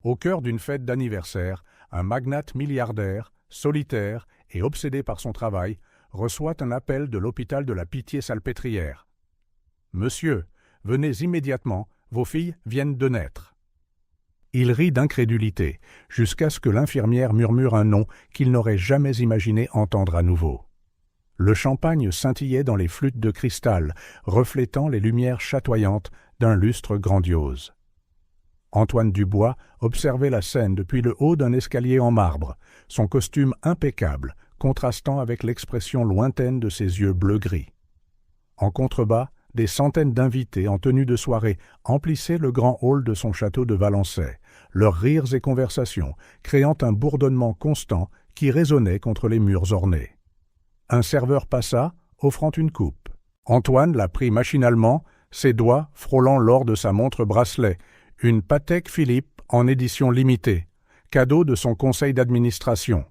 Au cœur d'une fête d'anniversaire, un magnate milliardaire, solitaire et obsédé par son travail, reçoit un appel de l'hôpital de la Pitié-Salpêtrière. « Monsieur, venez immédiatement, vos filles viennent de naître. » Il rit d'incrédulité, jusqu'à ce que l'infirmière murmure un nom qu'il n'aurait jamais imaginé entendre à nouveau. Le champagne scintillait dans les flûtes de cristal, reflétant les lumières chatoyantes d'un lustre grandiose. Antoine Dubois observait la scène depuis le haut d'un escalier en marbre, son costume impeccable, contrastant avec l'expression lointaine de ses yeux bleu-gris. En contrebas, des centaines d'invités en tenue de soirée emplissaient le grand hall de son château de Valençay, leurs rires et conversations créant un bourdonnement constant qui résonnait contre les murs ornés. Un serveur passa, offrant une coupe. Antoine la prit machinalement, ses doigts frôlant l'or de sa montre bracelet, une Patek Philippe en édition limitée, cadeau de son conseil d'administration.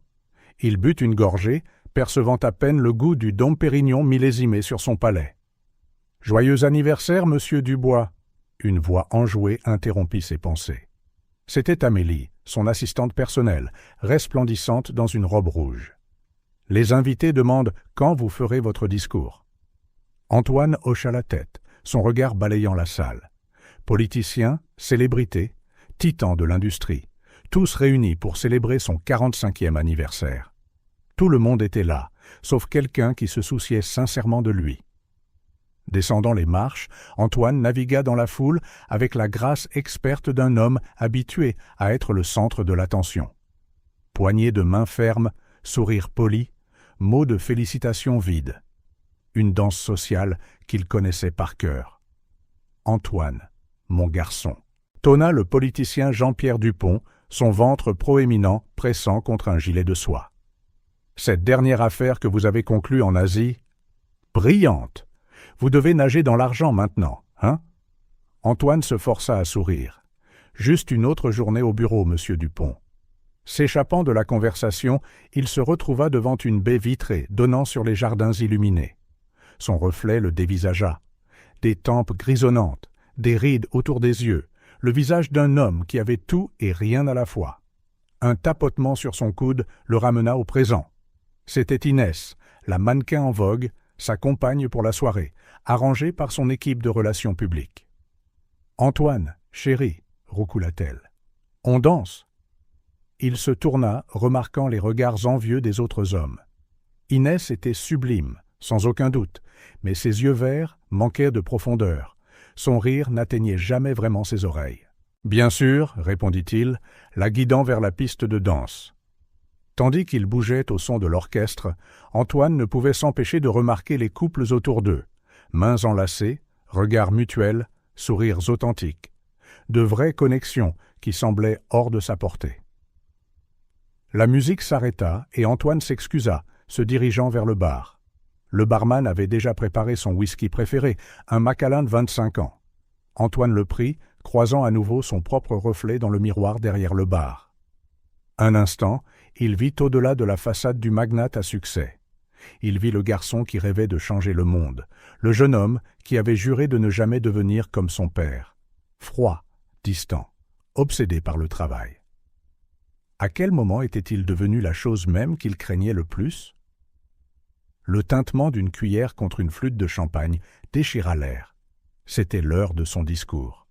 Il but une gorgée, percevant à peine le goût du Dom Pérignon millésimé sur son palais. « Joyeux anniversaire, monsieur Dubois !» Une voix enjouée interrompit ses pensées. C'était Amélie, son assistante personnelle, resplendissante dans une robe rouge. Les invités demandent quand vous ferez votre discours. Antoine hocha la tête, son regard balayant la salle. Politiciens, célébrités, titans de l'industrie, tous réunis pour célébrer son 45e anniversaire. Tout le monde était là, sauf quelqu'un qui se souciait sincèrement de lui. Descendant les marches, Antoine navigua dans la foule avec la grâce experte d'un homme habitué à être le centre de l'attention. Poignée de main ferme, sourire poli, mots de félicitations vides. Une danse sociale qu'il connaissait par cœur. « Antoine, mon garçon », tonna le politicien Jean-Pierre Dupont, son ventre proéminent pressant contre un gilet de soie. « Cette dernière affaire que vous avez conclue en Asie, brillante. Vous devez nager dans l'argent maintenant, hein ?» Antoine se força à sourire. « Juste une autre journée au bureau, monsieur Dupont. » S'échappant de la conversation, il se retrouva devant une baie vitrée donnant sur les jardins illuminés. Son reflet le dévisagea. Des tempes grisonnantes, des rides autour des yeux, le visage d'un homme qui avait tout et rien à la fois. Un tapotement sur son coude le ramena au présent. C'était Inès, la mannequin en vogue, sa compagne pour la soirée, arrangée par son équipe de relations publiques. « Antoine, chéri, » roucoula-t-elle. « On danse ?» Il se tourna, remarquant les regards envieux des autres hommes. Inès était sublime, sans aucun doute, mais ses yeux verts manquaient de profondeur. Son rire n'atteignait jamais vraiment ses oreilles. « Bien sûr, » répondit-il, la guidant vers la piste de danse. Tandis qu'ils bougeaient au son de l'orchestre, Antoine ne pouvait s'empêcher de remarquer les couples autour d'eux, mains enlacées, regards mutuels, sourires authentiques, de vraies connexions qui semblaient hors de sa portée. La musique s'arrêta et Antoine s'excusa, se dirigeant vers le bar. Le barman avait déjà préparé son whisky préféré, un Macallan de 25 ans. Antoine le prit, croisant à nouveau son propre reflet dans le miroir derrière le bar. Un instant, il vit au-delà de la façade du magnate à succès. Il vit le garçon qui rêvait de changer le monde, le jeune homme qui avait juré de ne jamais devenir comme son père. Froid, distant, obsédé par le travail. À quel moment était-il devenu la chose même qu'il craignait le plus ? Le tintement d'une cuillère contre une flûte de champagne déchira l'air. C'était l'heure de son discours.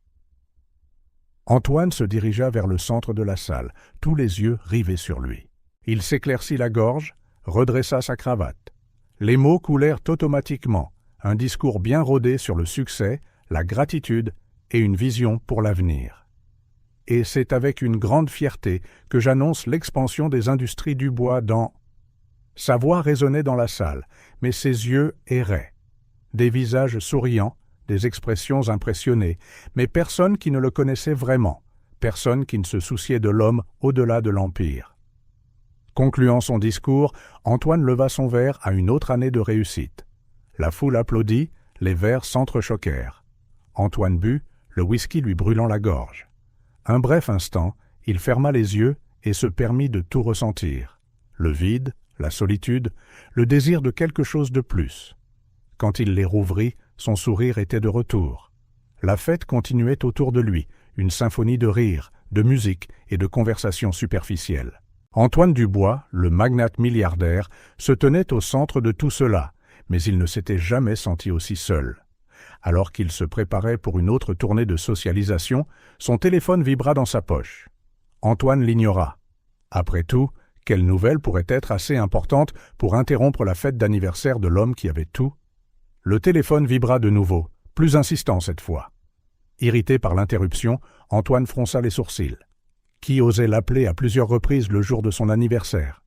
Antoine se dirigea vers le centre de la salle, tous les yeux rivés sur lui. Il s'éclaircit la gorge, redressa sa cravate. Les mots coulèrent automatiquement, un discours bien rodé sur le succès, la gratitude et une vision pour l'avenir. Et c'est avec une grande fierté que j'annonce l'expansion des industries du bois dans... Sa voix résonnait dans la salle, mais ses yeux erraient. Des visages souriants, des expressions impressionnées, mais personne qui ne le connaissait vraiment, personne qui ne se souciait de l'homme au-delà de l'Empire. Concluant son discours, Antoine leva son verre à une autre année de réussite. La foule applaudit, les verres s'entrechoquèrent. Antoine but, le whisky lui brûlant la gorge. Un bref instant, il ferma les yeux et se permit de tout ressentir. Le vide, la solitude, le désir de quelque chose de plus. Quand il les rouvrit, son sourire était de retour. La fête continuait autour de lui, une symphonie de rires, de musique et de conversations superficielles. Antoine Dubois, le magnate milliardaire, se tenait au centre de tout cela, mais il ne s'était jamais senti aussi seul. Alors qu'il se préparait pour une autre tournée de socialisation, son téléphone vibra dans sa poche. Antoine l'ignora. Après tout, quelle nouvelle pourrait être assez importante pour interrompre la fête d'anniversaire de l'homme qui avait tout? Le téléphone vibra de nouveau, plus insistant cette fois. Irrité par l'interruption, Antoine fronça les sourcils. Qui osait l'appeler à plusieurs reprises le jour de son anniversaire?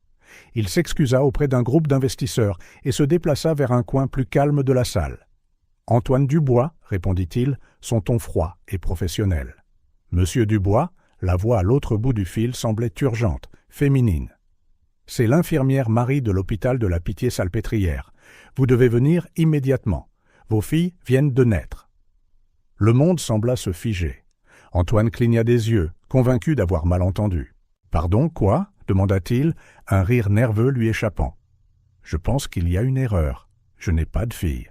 Il s'excusa auprès d'un groupe d'investisseurs et se déplaça vers un coin plus calme de la salle. « Antoine Dubois » répondit-il, son ton froid et professionnel. « Monsieur Dubois » la voix à l'autre bout du fil semblait urgente, féminine. « C'est l'infirmière Marie de l'hôpital de la Pitié-Salpêtrière. Vous devez venir immédiatement. Vos filles viennent de naître. » Le monde sembla se figer. Antoine cligna des yeux, convaincu d'avoir mal entendu. « Pardon, quoi ?» demanda-t-il, un rire nerveux lui échappant. « Je pense qu'il y a une erreur. Je n'ai pas de fille. »«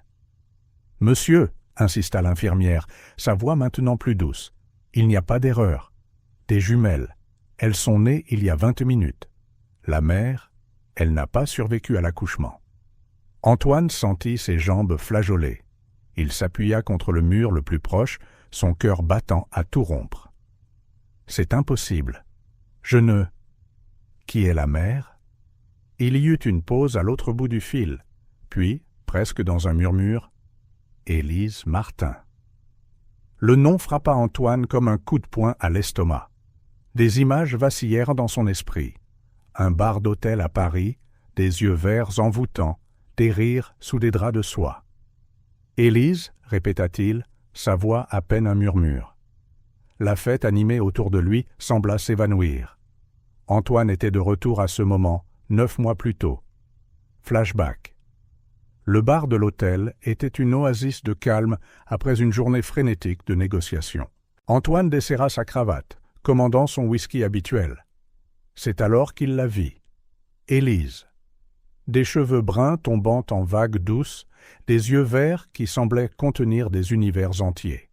Monsieur » insista l'infirmière, sa voix maintenant plus douce. « Il n'y a pas d'erreur. Des jumelles. Elles sont nées il y a 20 minutes. La mère, elle n'a pas survécu à l'accouchement. » Antoine sentit ses jambes flageoler. Il s'appuya contre le mur le plus proche, son cœur battant à tout rompre. « C'est impossible. Je ne... » Qui est la mère? Il y eut une pause à l'autre bout du fil, puis, presque dans un murmure, « Élise Martin. » Le nom frappa Antoine comme un coup de poing à l'estomac. Des images vacillèrent dans son esprit. Un bar d'hôtel à Paris, des yeux verts envoûtants, des rires sous des draps de soie. « Élise » répéta-t-il, sa voix à peine un murmure. La fête animée autour de lui sembla s'évanouir. Antoine était de retour à ce moment, 9 mois plus tôt. Flashback. Le bar de l'hôtel était une oasis de calme après une journée frénétique de négociations. Antoine desserra sa cravate, commandant son whisky habituel. C'est alors qu'il la vit. Élise. Des cheveux bruns tombant en vagues douces, des yeux verts qui semblaient contenir des univers entiers.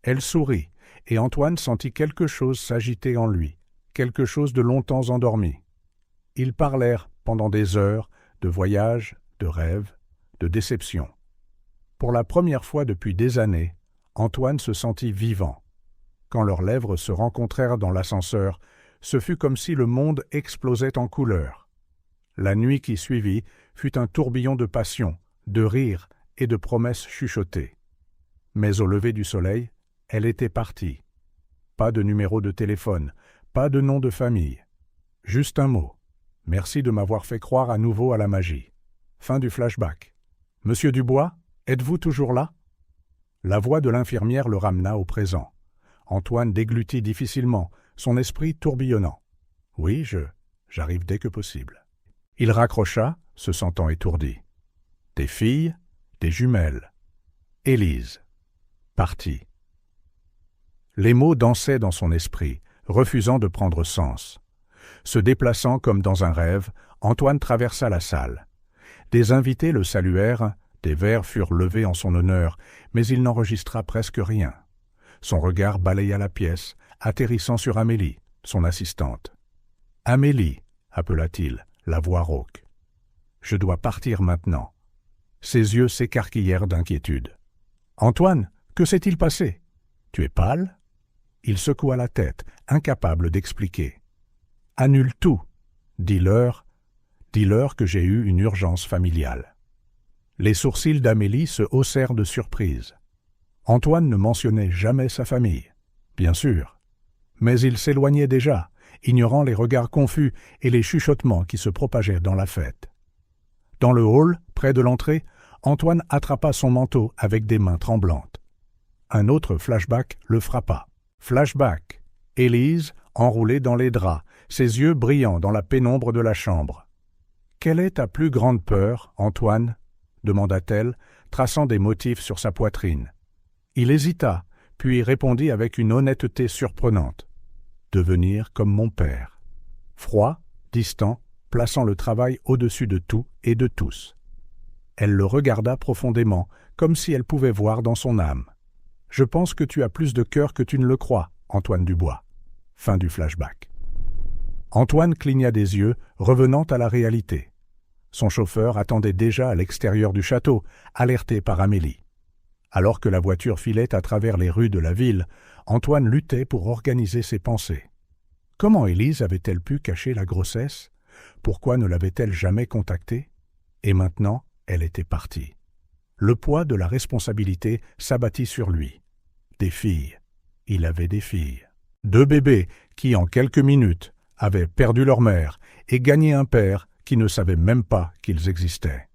Elle sourit, et Antoine sentit quelque chose s'agiter en lui, quelque chose de longtemps endormi. Ils parlèrent pendant des heures de voyages, de rêves, de déceptions. Pour la première fois depuis des années, Antoine se sentit vivant. Quand leurs lèvres se rencontrèrent dans l'ascenseur, ce fut comme si le monde explosait en couleurs. La nuit qui suivit fut un tourbillon de passion, de rires et de promesses chuchotées. Mais au lever du soleil, elle était partie. Pas de numéro de téléphone, pas de nom de famille. Juste un mot. Merci de m'avoir fait croire à nouveau à la magie. Fin du flashback. Monsieur Dubois, êtes-vous toujours là? La voix de l'infirmière le ramena au présent. Antoine déglutit difficilement, son esprit tourbillonnant. Oui, j'arrive dès que possible. Il raccrocha, se sentant étourdi. Des filles, des jumelles. Élise. Partie. Les mots dansaient dans son esprit, refusant de prendre sens. Se déplaçant comme dans un rêve, Antoine traversa la salle. Des invités le saluèrent, des verres furent levés en son honneur, mais il n'enregistra presque rien. Son regard balaya la pièce, atterrissant sur Amélie, son assistante. « Amélie » appela-t-il, la voix rauque. « Je dois partir maintenant. » Ses yeux s'écarquillèrent d'inquiétude. « Antoine, que s'est-il passé? Tu es pâle ?» Il secoua la tête, incapable d'expliquer. « Annule tout. Dis-leur que j'ai eu une urgence familiale. » Les sourcils d'Amélie se haussèrent de surprise. Antoine ne mentionnait jamais sa famille, bien sûr. Mais il s'éloignait déjà, ignorant les regards confus et les chuchotements qui se propageaient dans la fête. Dans le hall, près de l'entrée, Antoine attrapa son manteau avec des mains tremblantes. Un autre flashback le frappa. Flashback. Élise, enroulée dans les draps, ses yeux brillants dans la pénombre de la chambre. « Quelle est ta plus grande peur, Antoine ?» demanda-t-elle, traçant des motifs sur sa poitrine. Il hésita, puis répondit avec une honnêteté surprenante. « Devenir comme mon père. » Froid, distant, plaçant le travail au-dessus de tout et de tous. Elle le regarda profondément, comme si elle pouvait voir dans son âme. « Je pense que tu as plus de cœur que tu ne le crois, Antoine Dubois. » Fin du flashback. Antoine cligna des yeux, revenant à la réalité. Son chauffeur attendait déjà à l'extérieur du château, alerté par Amélie. Alors que la voiture filait à travers les rues de la ville, Antoine luttait pour organiser ses pensées. Comment Élise avait-elle pu cacher la grossesse? Pourquoi ne l'avait-elle jamais contactée? Et maintenant, elle était partie. Le poids de la responsabilité s'abattit sur lui. Des filles. Il avait des filles. 2 bébés qui, en quelques minutes, avaient perdu leur mère et gagné un père qui ne savait même pas qu'ils existaient.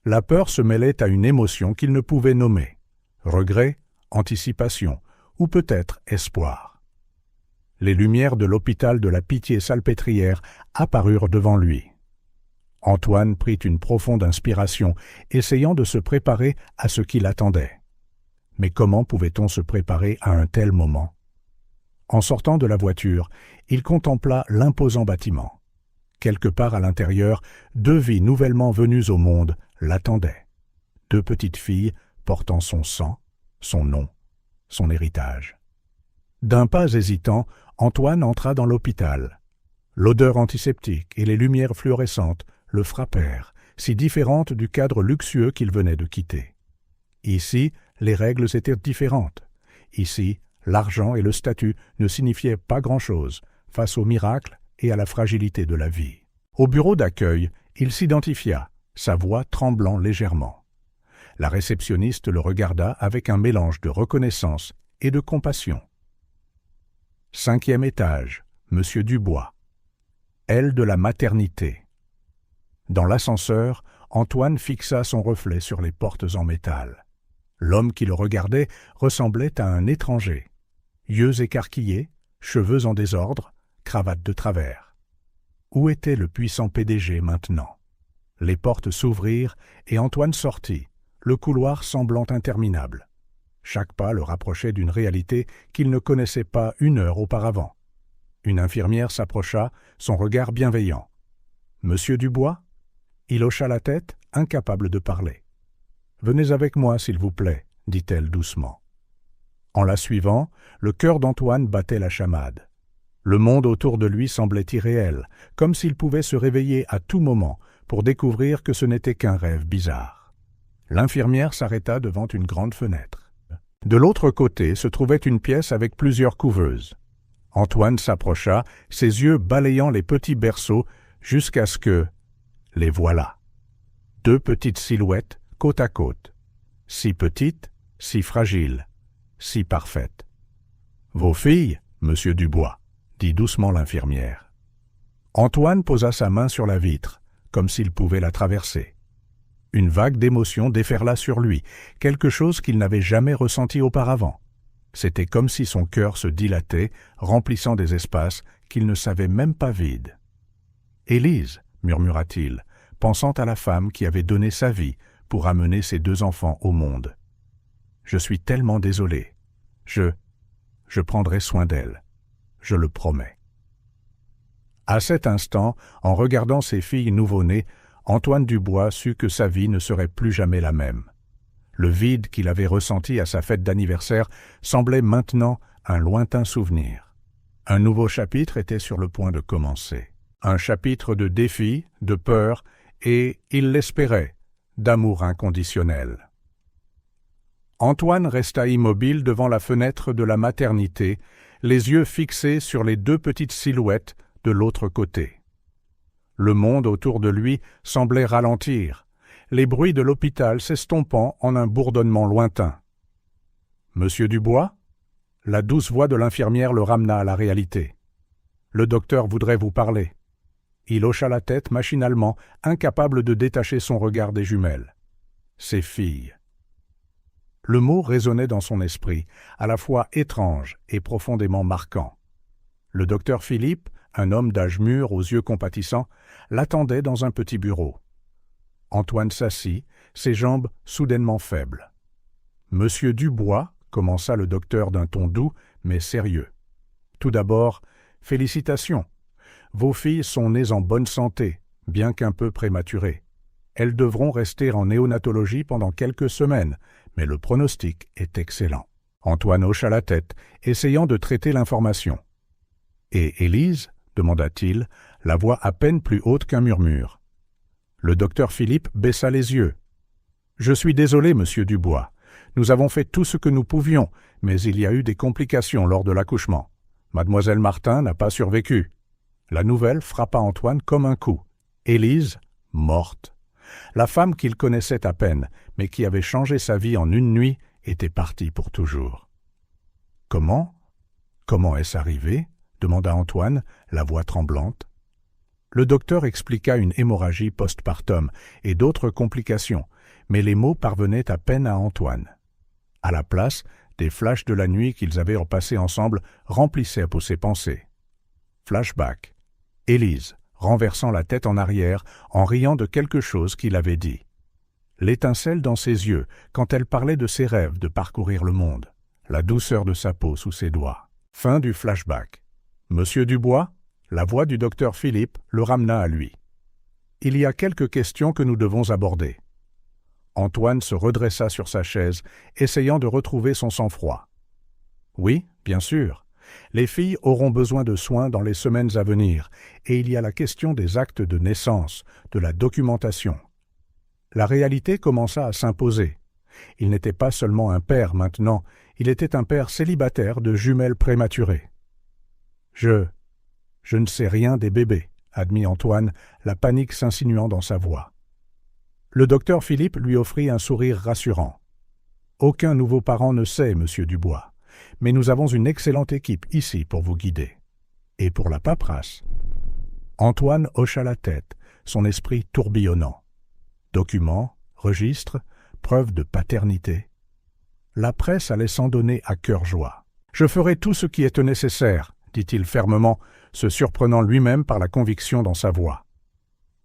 La peur se mêlait à une émotion qu'il ne pouvait nommer. Regret, anticipation ou peut-être espoir. Les lumières de l'hôpital de la Pitié-Salpêtrière apparurent devant lui. Antoine prit une profonde inspiration, essayant de se préparer à ce qui l'attendait. Mais comment pouvait-on se préparer à un tel moment? En sortant de la voiture, il contempla l'imposant bâtiment. Quelque part à l'intérieur, 2 vies nouvellement venues au monde l'attendaient. 2 petites filles portant son sang, son nom, son héritage. D'un pas hésitant, Antoine entra dans l'hôpital. L'odeur antiseptique et les lumières fluorescentes le frappèrent, si différentes du cadre luxueux qu'il venait de quitter. Ici, les règles étaient différentes. Ici, l'argent et le statut ne signifiaient pas grand-chose face au miracle et à la fragilité de la vie. Au bureau d'accueil, il s'identifia, sa voix tremblant légèrement. La réceptionniste le regarda avec un mélange de reconnaissance et de compassion. 5e étage, Monsieur Dubois. Aile de la maternité. Dans l'ascenseur, Antoine fixa son reflet sur les portes en métal. L'homme qui le regardait ressemblait à un étranger. Yeux écarquillés, cheveux en désordre, cravate de travers. Où était le puissant PDG maintenant? Les portes s'ouvrirent et Antoine sortit, le couloir semblant interminable. Chaque pas le rapprochait d'une réalité qu'il ne connaissait pas 1 heure auparavant. Une infirmière s'approcha, son regard bienveillant. « Monsieur Dubois ?» Il hocha la tête, incapable de parler. « Venez avec moi, s'il vous plaît, » dit-elle doucement. En la suivant, le cœur d'Antoine battait la chamade. Le monde autour de lui semblait irréel, comme s'il pouvait se réveiller à tout moment pour découvrir que ce n'était qu'un rêve bizarre. L'infirmière s'arrêta devant une grande fenêtre. De l'autre côté se trouvait une pièce avec plusieurs couveuses. Antoine s'approcha, ses yeux balayant les petits berceaux, jusqu'à ce que... Les voilà. 2 petites silhouettes, côte à côte. Si petites, si fragiles, si parfaites. « Vos filles, monsieur Dubois », dit doucement l'infirmière. Antoine posa sa main sur la vitre, comme s'il pouvait la traverser. Une vague d'émotion déferla sur lui, quelque chose qu'il n'avait jamais ressenti auparavant. C'était comme si son cœur se dilatait, remplissant des espaces qu'il ne savait même pas vides. « Élise », murmura-t-il, pensant à la femme qui avait donné sa vie pour amener ses 2 enfants au monde. « Je suis tellement désolé. Je prendrai soin d'elle. Je le promets. » À cet instant, en regardant ses filles nouveau-nées, Antoine Dubois sut que sa vie ne serait plus jamais la même. Le vide qu'il avait ressenti à sa fête d'anniversaire semblait maintenant un lointain souvenir. Un nouveau chapitre était sur le point de commencer. Un chapitre de défis, de peur et, il l'espérait, d'amour inconditionnel. Antoine resta immobile devant la fenêtre de la maternité, les yeux fixés sur les 2 petites silhouettes de l'autre côté. Le monde autour de lui semblait ralentir, les bruits de l'hôpital s'estompant en un bourdonnement lointain. « Monsieur Dubois ?» La douce voix de l'infirmière le ramena à la réalité. « Le docteur voudrait vous parler. » Il hocha la tête machinalement, incapable de détacher son regard des jumelles. Ses filles. Le mot résonnait dans son esprit, à la fois étrange et profondément marquant. Le docteur Philippe, un homme d'âge mûr aux yeux compatissants, l'attendait dans un petit bureau. Antoine s'assit, ses jambes soudainement faibles. « Monsieur Dubois », commença le docteur d'un ton doux mais sérieux. « Tout d'abord, félicitations. Vos filles sont nées en bonne santé, bien qu'un peu prématurées. Elles devront rester en néonatologie pendant quelques semaines, mais le pronostic est excellent. » Antoine hocha la tête, essayant de traiter l'information. « Et Élise » demanda-t-il, la voix à peine plus haute qu'un murmure. Le docteur Philippe baissa les yeux. « Je suis désolé, monsieur Dubois. Nous avons fait tout ce que nous pouvions, mais il y a eu des complications lors de l'accouchement. Mademoiselle Martin n'a pas survécu. » La nouvelle frappa Antoine comme un coup. Élise, morte. La femme qu'il connaissait à peine, mais qui avait changé sa vie en une nuit, était partie pour toujours. « Comment est-ce arrivé ?» demanda Antoine, la voix tremblante. Le docteur expliqua une hémorragie postpartum et d'autres complications, mais les mots parvenaient à peine à Antoine. À la place, des flashs de la nuit qu'ils avaient repassée ensemble remplissaient ses pensées. Flashback. Élise, renversant la tête en arrière, en riant de quelque chose qu'il avait dit. L'étincelle dans ses yeux, quand elle parlait de ses rêves de parcourir le monde. La douceur de sa peau sous ses doigts. Fin du flashback. Monsieur Dubois, la voix du docteur Philippe le ramena à lui. Il y a quelques questions que nous devons aborder. Antoine se redressa sur sa chaise, essayant de retrouver son sang-froid. Oui, bien sûr. Les filles auront besoin de soins dans les semaines à venir, et il y a la question des actes de naissance, de la documentation. La réalité commença à s'imposer. Il n'était pas seulement un père maintenant, il était un père célibataire de jumelles prématurées. Je ne sais rien des bébés, admit Antoine, la panique s'insinuant dans sa voix. Le docteur Philippe lui offrit un sourire rassurant. Aucun nouveau parent ne sait, monsieur Dubois, mais nous avons une excellente équipe ici pour vous guider. Et pour la paperasse. Antoine hocha la tête, son esprit tourbillonnant. Documents, registres, preuves de paternité. La presse allait s'en donner à cœur joie. « Je ferai tout ce qui est nécessaire », dit-il fermement, se surprenant lui-même par la conviction dans sa voix.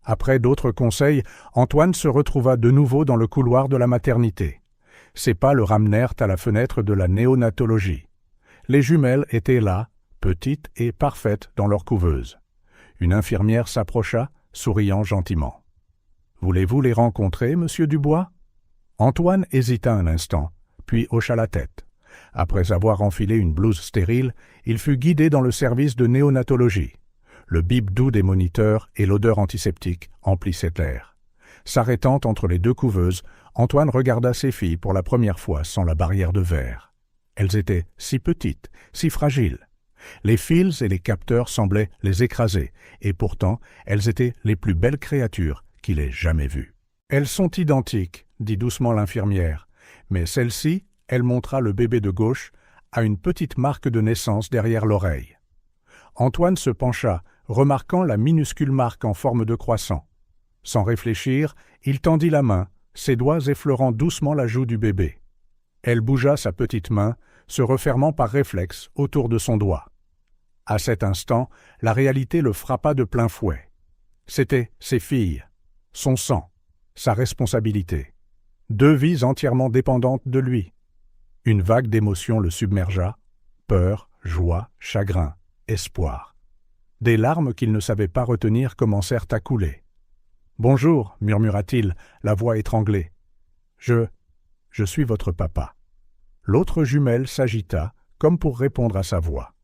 Après d'autres conseils, Antoine se retrouva de nouveau dans le couloir de la maternité. Ses pas le ramenèrent à la fenêtre de la néonatologie. Les jumelles étaient là, petites et parfaites dans leur couveuse. Une infirmière s'approcha, souriant gentiment. « Voulez-vous les rencontrer, monsieur Dubois ?» Antoine hésita un instant, puis hocha la tête. Après avoir enfilé une blouse stérile, il fut guidé dans le service de néonatologie. Le bip doux des moniteurs et l'odeur antiseptique emplissaient l'air. S'arrêtant entre les deux couveuses, Antoine regarda ses filles pour la première fois sans la barrière de verre. Elles étaient si petites, si fragiles. Les fils et les capteurs semblaient les écraser, et pourtant elles étaient les plus belles créatures qu'il ait jamais vues. « Elles sont identiques », dit doucement l'infirmière, mais celle-ci, elle montra le bébé de gauche, a une petite marque de naissance derrière l'oreille. Antoine se pencha, remarquant la minuscule marque en forme de croissant. Sans réfléchir, il tendit la main, ses doigts effleurant doucement la joue du bébé. Elle bougea sa petite main, se refermant par réflexe autour de son doigt. À cet instant, la réalité le frappa de plein fouet. C'étaient ses filles, son sang, sa responsabilité. 2 vies entièrement dépendantes de lui. Une vague d'émotions le submergea, peur, joie, chagrin, espoir. Des larmes qu'il ne savait pas retenir commencèrent à couler. « Bonjour, murmura-t-il, la voix étranglée. « Je suis votre papa. » L'autre jumelle s'agita, comme pour répondre à sa voix.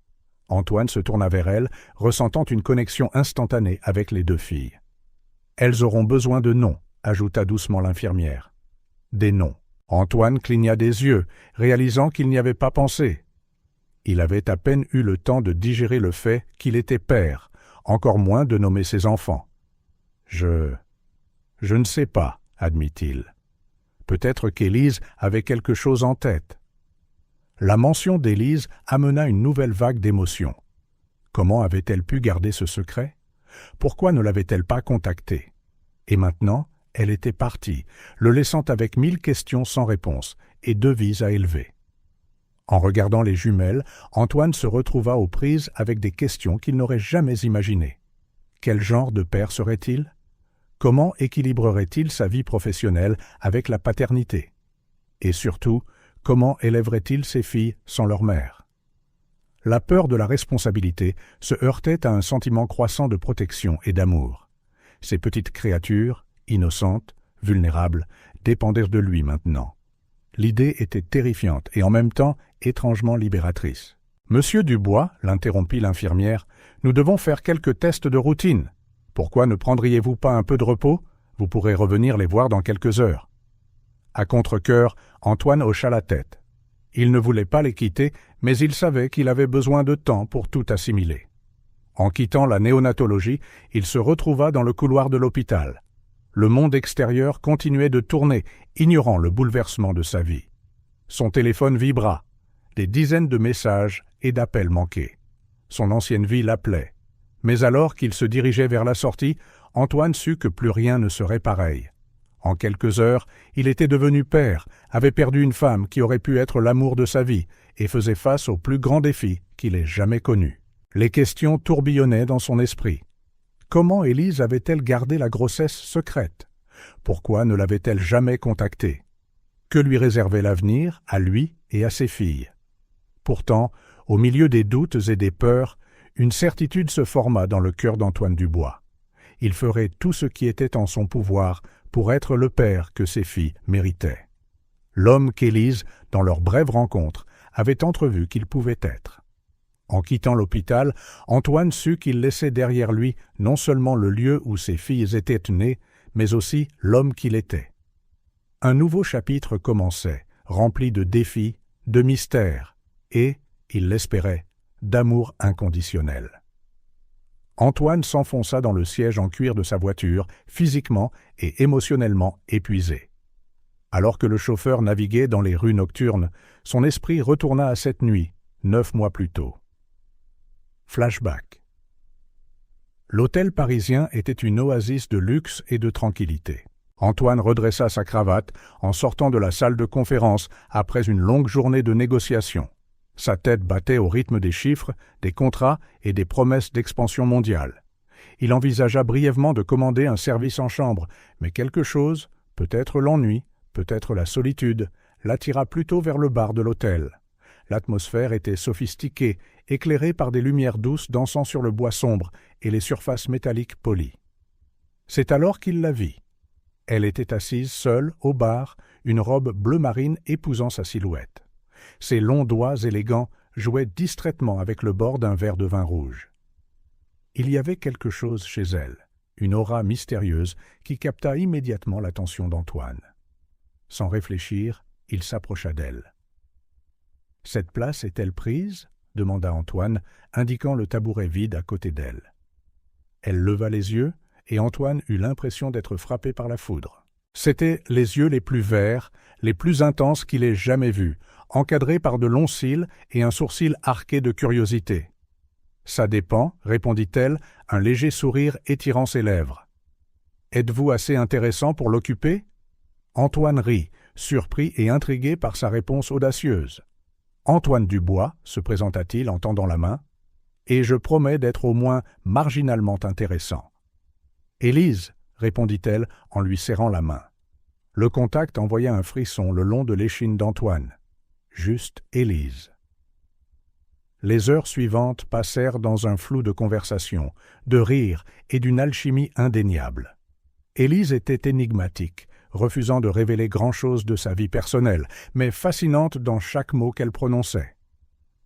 Antoine se tourna vers elle, ressentant une connexion instantanée avec les 2 filles. « Elles auront besoin de noms, » ajouta doucement l'infirmière. « Des noms. » Antoine cligna des yeux, réalisant qu'il n'y avait pas pensé. Il avait à peine eu le temps de digérer le fait qu'il était père, encore moins de nommer ses enfants. « Je ne sais pas, » admit-il. Peut-être qu'Élise avait quelque chose en tête. La mention d'Élise amena une nouvelle vague d'émotions. Comment avait-elle pu garder ce secret? Pourquoi ne l'avait-elle pas contacté? Et maintenant, elle était partie, le laissant avec 1000 questions sans réponse et 2 vies à élever. En regardant les jumelles, Antoine se retrouva aux prises avec des questions qu'il n'aurait jamais imaginées. Quel genre de père serait-il? Comment équilibrerait-il sa vie professionnelle avec la paternité? Et surtout, comment élèverait-il ses filles sans leur mère? La peur de la responsabilité se heurtait à un sentiment croissant de protection et d'amour. Ces petites créatures, innocentes, vulnérables, dépendaient de lui maintenant. L'idée était terrifiante et en même temps étrangement libératrice. « Monsieur Dubois, l'interrompit l'infirmière, nous devons faire quelques tests de routine. Pourquoi ne prendriez-vous pas un peu de repos? Vous pourrez revenir les voir dans quelques heures. » À contre-cœur, Antoine hocha la tête. Il ne voulait pas les quitter, mais il savait qu'il avait besoin de temps pour tout assimiler. En quittant la néonatologie, il se retrouva dans le couloir de l'hôpital. Le monde extérieur continuait de tourner, ignorant le bouleversement de sa vie. Son téléphone vibra. Des dizaines de messages et d'appels manqués. Son ancienne vie l'appelait. Mais alors qu'il se dirigeait vers la sortie, Antoine sut que plus rien ne serait pareil. En quelques heures, il était devenu père, avait perdu une femme qui aurait pu être l'amour de sa vie et faisait face au plus grand défi qu'il ait jamais connu. Les questions tourbillonnaient dans son esprit. Comment Élise avait-elle gardé la grossesse secrète? Pourquoi ne l'avait-elle jamais contactée? Que lui réservait l'avenir, à lui et à ses filles? Pourtant, au milieu des doutes et des peurs, une certitude se forma dans le cœur d'Antoine Dubois. Il ferait tout ce qui était en son pouvoir pour être le père que ses filles méritaient. L'homme qu'Élise, dans leur brève rencontre, avait entrevu qu'il pouvait être. En quittant l'hôpital, Antoine sut qu'il laissait derrière lui non seulement le lieu où ses filles étaient nées, mais aussi l'homme qu'il était. Un nouveau chapitre commençait, rempli de défis, de mystères et, il l'espérait, d'amour inconditionnel. Antoine s'enfonça dans le siège en cuir de sa voiture, physiquement et émotionnellement épuisé. Alors que le chauffeur naviguait dans les rues nocturnes, son esprit retourna à cette nuit, 9 mois plus tôt. Flashback. L'hôtel parisien était une oasis de luxe et de tranquillité. Antoine redressa sa cravate en sortant de la salle de conférence après une longue journée de négociations. Sa tête battait au rythme des chiffres, des contrats et des promesses d'expansion mondiale. Il envisagea brièvement de commander un service en chambre, mais quelque chose, peut-être l'ennui, peut-être la solitude, l'attira plutôt vers le bar de l'hôtel. L'atmosphère était sophistiquée, éclairée par des lumières douces dansant sur le bois sombre et les surfaces métalliques polies. C'est alors qu'il la vit. Elle était assise seule au bar, une robe bleu marine épousant sa silhouette. Ses longs doigts élégants jouaient distraitement avec le bord d'un verre de vin rouge. Il y avait quelque chose chez elle, une aura mystérieuse qui capta immédiatement l'attention d'Antoine. Sans réfléchir, il s'approcha d'elle. « Cette place est-elle prise ?» demanda Antoine, indiquant le tabouret vide à côté d'elle. Elle leva les yeux, et Antoine eut l'impression d'être frappé par la foudre. C'étaient les yeux les plus verts, les plus intenses qu'il ait jamais vus, encadrés par de longs cils et un sourcil arqué de curiosité. « Ça dépend, » répondit-elle, un léger sourire étirant ses lèvres. « Êtes-vous assez intéressant pour l'occuper ?» Antoine rit, surpris et intrigué par sa réponse audacieuse. « Antoine Dubois, » se présenta-t-il en tendant la main, « et je promets d'être au moins marginalement intéressant. »« Élise, » répondit-elle en lui serrant la main. Le contact envoya un frisson le long de l'échine d'Antoine. Juste Élise. Les heures suivantes passèrent dans un flou de conversation, de rires et d'une alchimie indéniable. Élise était énigmatique, refusant de révéler grand-chose de sa vie personnelle, mais fascinante dans chaque mot qu'elle prononçait.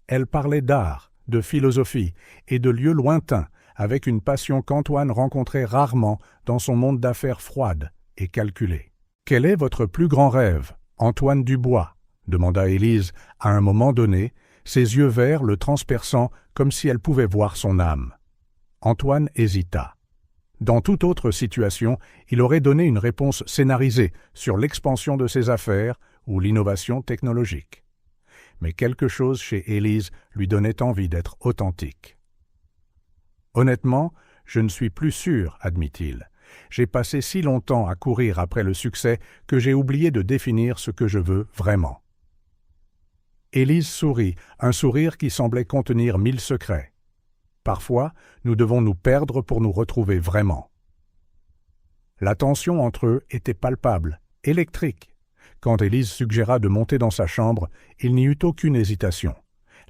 Elle parlait d'art, de philosophie et de lieux lointains, avec une passion qu'Antoine rencontrait rarement dans son monde d'affaires froide et calculé. « Quel est votre plus grand rêve, Antoine Dubois ?» demanda Élise à un moment donné, ses yeux verts le transperçant comme si elle pouvait voir son âme. Antoine hésita. Dans toute autre situation, il aurait donné une réponse scénarisée sur l'expansion de ses affaires ou l'innovation technologique. Mais quelque chose chez Élise lui donnait envie d'être authentique. « Honnêtement, je ne suis plus sûr, admit-il. J'ai passé si longtemps à courir après le succès que j'ai oublié de définir ce que je veux vraiment. » Élise sourit, un sourire qui semblait contenir 1000 secrets. Parfois, nous devons nous perdre pour nous retrouver vraiment. La tension entre eux était palpable, électrique. Quand Élise suggéra de monter dans sa chambre, il n'y eut aucune hésitation.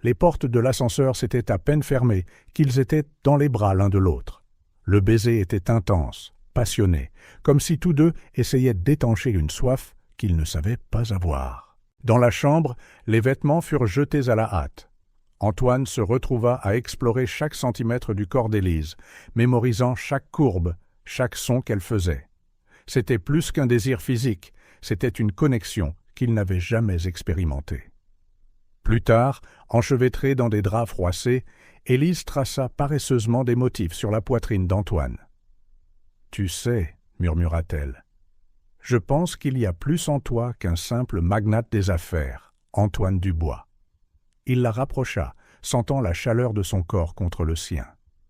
Les portes de l'ascenseur s'étaient à peine fermées qu'ils étaient dans les bras l'un de l'autre. Le baiser était intense, passionné, comme si tous deux essayaient d'étancher une soif qu'ils ne savaient pas avoir. Dans la chambre, les vêtements furent jetés à la hâte. Antoine se retrouva à explorer chaque centimètre du corps d'Élise, mémorisant chaque courbe, chaque son qu'elle faisait. C'était plus qu'un désir physique, c'était une connexion qu'il n'avait jamais expérimentée. Plus tard, enchevêtrée dans des draps froissés, Élise traça paresseusement des motifs sur la poitrine d'Antoine. « Tu sais, murmura-t-elle, je pense qu'il y a plus en toi qu'un simple magnate des affaires, Antoine Dubois. » Il la rapprocha, sentant la chaleur de son corps contre le sien.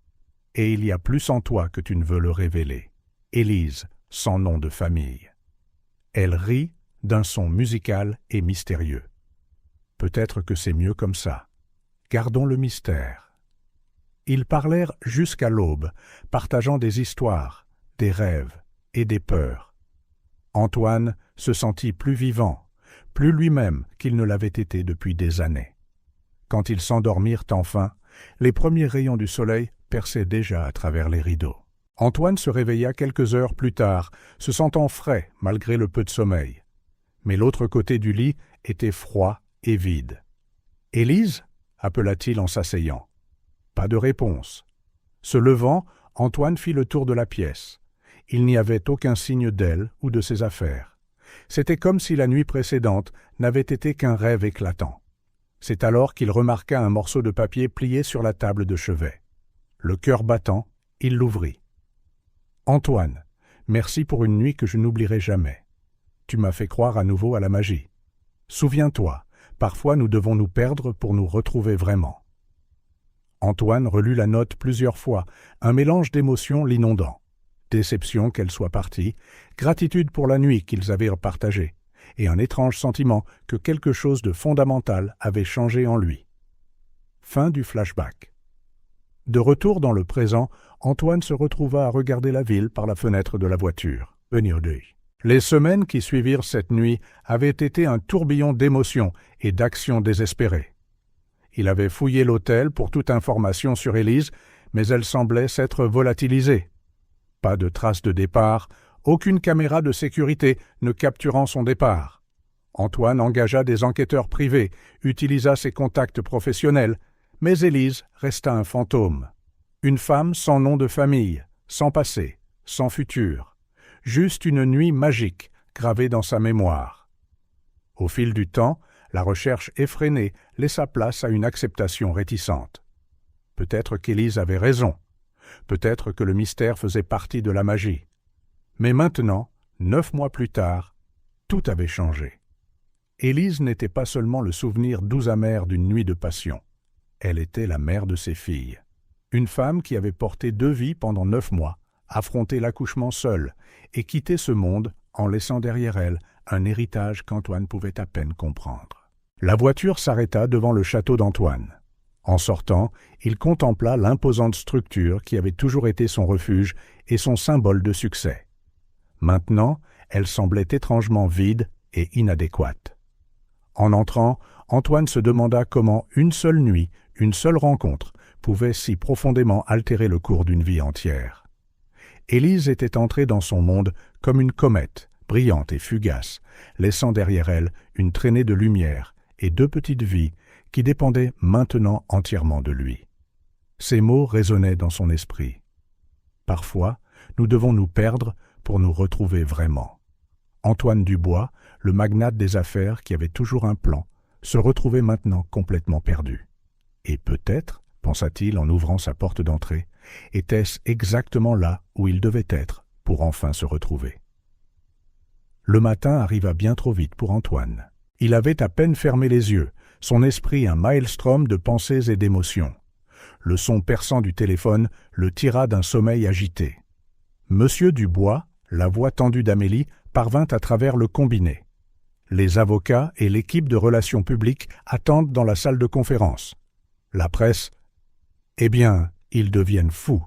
« Et il y a plus en toi que tu ne veux le révéler, Élise, sans nom de famille. » Elle rit d'un son musical et mystérieux. « Peut-être que c'est mieux comme ça. Gardons le mystère. » Ils parlèrent jusqu'à l'aube, partageant des histoires, des rêves et des peurs. Antoine se sentit plus vivant, plus lui-même qu'il ne l'avait été depuis des années. Quand ils s'endormirent enfin, les premiers rayons du soleil perçaient déjà à travers les rideaux. Antoine se réveilla quelques heures plus tard, se sentant frais malgré le peu de sommeil. Mais l'autre côté du lit était froid et vide. « Élise » appela-t-il en s'asseyant. Pas de réponse. Se levant, Antoine fit le tour de la pièce. Il n'y avait aucun signe d'elle ou de ses affaires. C'était comme si la nuit précédente n'avait été qu'un rêve éclatant. C'est alors qu'il remarqua un morceau de papier plié sur la table de chevet. Le cœur battant, il l'ouvrit. « Antoine, merci pour une nuit que je n'oublierai jamais. Tu m'as fait croire à nouveau à la magie. Souviens-toi, parfois nous devons nous perdre pour nous retrouver vraiment. » Antoine relut la note plusieurs fois, un mélange d'émotions l'inondant. Déception qu'elle soit partie, gratitude pour la nuit qu'ils avaient partagée, et un étrange sentiment que quelque chose de fondamental avait changé en lui. Fin du flashback. De retour dans le présent, Antoine se retrouva à regarder la ville par la fenêtre de la voiture. Les semaines qui suivirent cette nuit avaient été un tourbillon d'émotions et d'actions désespérées. Il avait fouillé l'hôtel pour toute information sur Élise, mais elle semblait s'être volatilisée. Pas de traces de départ, aucune caméra de sécurité ne capturant son départ. Antoine engagea des enquêteurs privés, utilisa ses contacts professionnels, mais Élise resta un fantôme. Une femme sans nom de famille, sans passé, sans futur. Juste une nuit magique gravée dans sa mémoire. Au fil du temps, la recherche effrénée laissa place à une acceptation réticente. Peut-être qu'Élise avait raison. Peut-être que le mystère faisait partie de la magie. Mais maintenant, 9 mois plus tard, tout avait changé. Élise n'était pas seulement le souvenir doux amer d'une nuit de passion. Elle était la mère de ses filles. Une femme qui avait porté 2 vies pendant 9 mois, affronté l'accouchement seule et quitté ce monde en laissant derrière elle un héritage qu'Antoine pouvait à peine comprendre. La voiture s'arrêta devant le château d'Antoine. En sortant, il contempla l'imposante structure qui avait toujours été son refuge et son symbole de succès. Maintenant, elle semblait étrangement vide et inadéquate. En entrant, Antoine se demanda comment une seule nuit, une seule rencontre, pouvait si profondément altérer le cours d'une vie entière. Élise était entrée dans son monde comme une comète, brillante et fugace, laissant derrière elle une traînée de lumière et 2 petites vies qui dépendaient maintenant entièrement de lui. Ces mots résonnaient dans son esprit. Parfois, nous devons nous perdre pour nous retrouver vraiment. Antoine Dubois, le magnate des affaires qui avait toujours un plan, se retrouvait maintenant complètement perdu. Et peut-être, pensa-t-il en ouvrant sa porte d'entrée, était-ce exactement là où il devait être pour enfin se retrouver. Le matin arriva bien trop vite pour Antoine. Il avait à peine fermé les yeux, son esprit un maelstrom de pensées et d'émotions. Le son perçant du téléphone le tira d'un sommeil agité. Monsieur Dubois, la voix tendue d'Amélie, parvint à travers le combiné. Les avocats et l'équipe de relations publiques attendent dans la salle de conférence. La presse, eh bien, ils deviennent fous.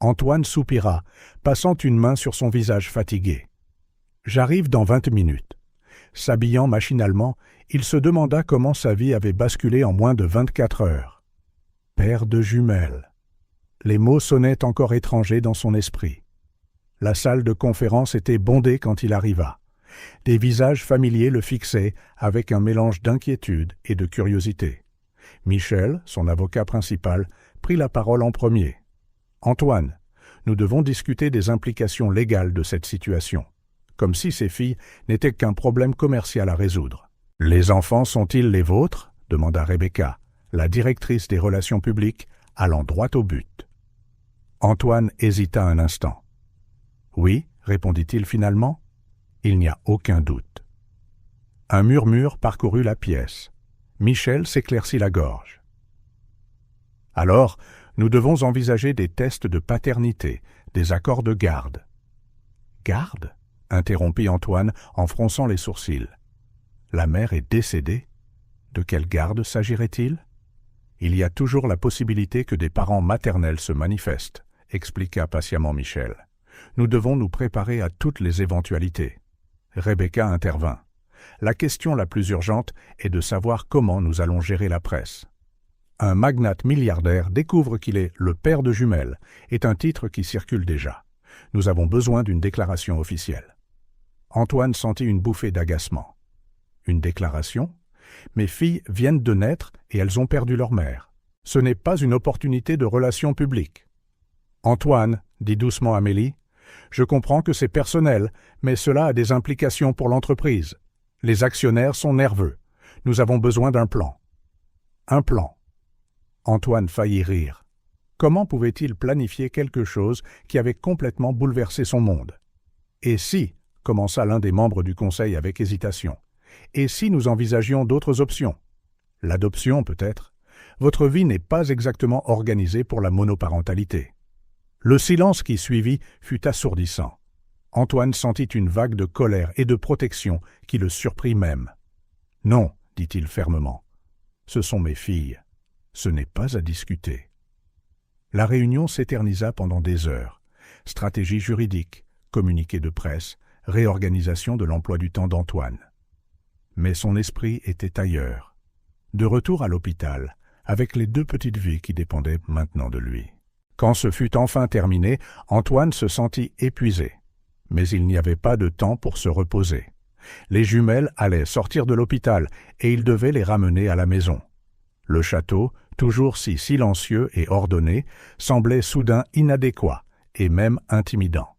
Antoine soupira, passant une main sur son visage fatigué. J'arrive dans 20 minutes. S'habillant machinalement, il se demanda comment sa vie avait basculé en moins de 24 heures. Père de jumelles. Les mots sonnaient encore étrangers dans son esprit. La salle de conférence était bondée quand il arriva. Des visages familiers le fixaient avec un mélange d'inquiétude et de curiosité. Michel, son avocat principal, prit la parole en premier. « Antoine, nous devons discuter des implications légales de cette situation, comme si ces filles n'étaient qu'un problème commercial à résoudre. »« Les enfants sont-ils les vôtres ?» demanda Rebecca, la directrice des relations publiques, allant droit au but. Antoine hésita un instant. « Oui, répondit-il finalement. Il n'y a aucun doute. » Un murmure parcourut la pièce. Michel s'éclaircit la gorge. « Alors, nous devons envisager des tests de paternité, des accords de garde. »« Garde ?» interrompit Antoine en fronçant les sourcils. « La mère est décédée. De quelle garde s'agirait-il ? » « Il y a toujours la possibilité que des parents maternels se manifestent, » expliqua patiemment Michel. « Nous devons nous préparer à toutes les éventualités. » Rebecca intervint. « La question la plus urgente est de savoir comment nous allons gérer la presse. Un magnate milliardaire découvre qu'il est le père de jumelles, est un titre qui circule déjà. Nous avons besoin d'une déclaration officielle. » Antoine sentit une bouffée d'agacement. « Une déclaration ? Mes filles viennent de naître et elles ont perdu leur mère. Ce n'est pas une opportunité de relations publiques. »« Antoine, dit doucement Amélie, je comprends que c'est personnel, mais cela a des implications pour l'entreprise. Les actionnaires sont nerveux. Nous avons besoin d'un plan. »« Un plan. » Antoine faillit rire. Comment pouvait-il planifier quelque chose qui avait complètement bouleversé son monde ? « Et si, commença l'un des membres du conseil avec hésitation, et si nous envisagions d'autres options ? L'adoption, peut-être. Votre vie n'est pas exactement organisée pour la monoparentalité. » Le silence qui suivit fut assourdissant. Antoine sentit une vague de colère et de protection qui le surprit même. « Non, dit-il fermement. Ce sont mes filles. Ce n'est pas à discuter. » La réunion s'éternisa pendant des heures. Stratégie juridique, communiqué de presse, réorganisation de l'emploi du temps d'Antoine. Mais son esprit était ailleurs. De retour à l'hôpital, avec les deux petites vies qui dépendaient maintenant de lui. Quand ce fut enfin terminé, Antoine se sentit épuisé. Mais il n'y avait pas de temps pour se reposer. Les jumelles allaient sortir de l'hôpital et il devait les ramener à la maison. Le château, toujours si silencieux et ordonné, semblait soudain inadéquat et même intimidant.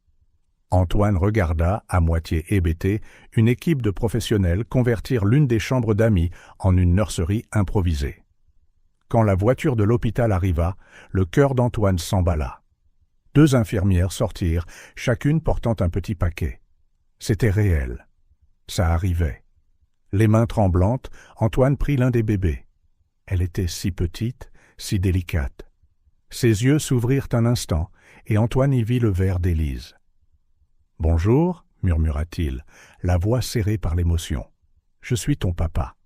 Antoine regarda, à moitié hébété, une équipe de professionnels convertir l'une des chambres d'amis en une nurserie improvisée. Quand la voiture de l'hôpital arriva, le cœur d'Antoine s'emballa. 2 infirmières sortirent, chacune portant un petit paquet. C'était réel. Ça arrivait. Les mains tremblantes, Antoine prit l'un des bébés. Elle était si petite, si délicate. Ses yeux s'ouvrirent un instant, et Antoine y vit le verre d'Élise. « Bonjour, murmura-t-il, la voix serrée par l'émotion. « Je suis ton papa. »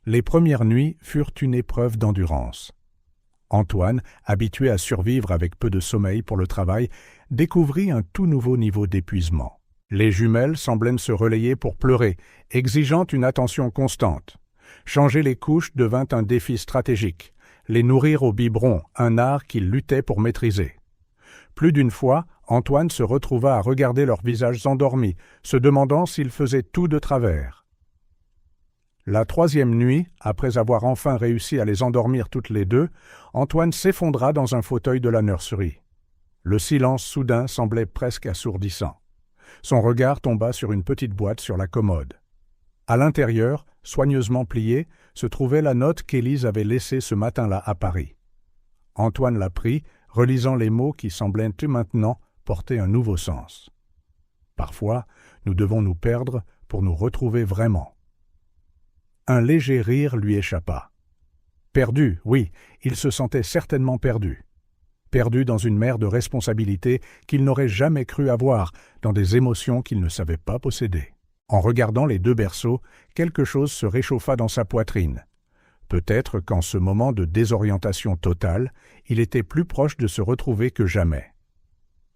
Les premières nuits furent une épreuve d'endurance. Antoine, habitué à survivre avec peu de sommeil pour le travail, découvrit un tout nouveau niveau d'épuisement. Les jumelles semblaient se relayer pour pleurer, exigeant une attention constante. Changer les couches devint un défi stratégique. Les nourrir au biberon, un art qu'il luttait pour maîtriser. Plus d'une fois, Antoine se retrouva à regarder leurs visages endormis, se demandant s'ils faisaient tout de travers. La 3e nuit, après avoir enfin réussi à les endormir toutes les deux, Antoine s'effondra dans un fauteuil de la nurserie. Le silence soudain semblait presque assourdissant. Son regard tomba sur une petite boîte sur la commode. À l'intérieur, soigneusement pliée, se trouvait la note qu'Élise avait laissée ce matin-là à Paris. Antoine la prit, relisant les mots qui semblaient maintenant porter un nouveau sens. Parfois, nous devons nous perdre pour nous retrouver vraiment. Un léger rire lui échappa. Perdu, oui, il se sentait certainement perdu. Perdu dans une mer de responsabilités qu'il n'aurait jamais cru avoir, dans des émotions qu'il ne savait pas posséder. En regardant les 2 berceaux, quelque chose se réchauffa dans sa poitrine. Peut-être qu'en ce moment de désorientation totale, il était plus proche de se retrouver que jamais.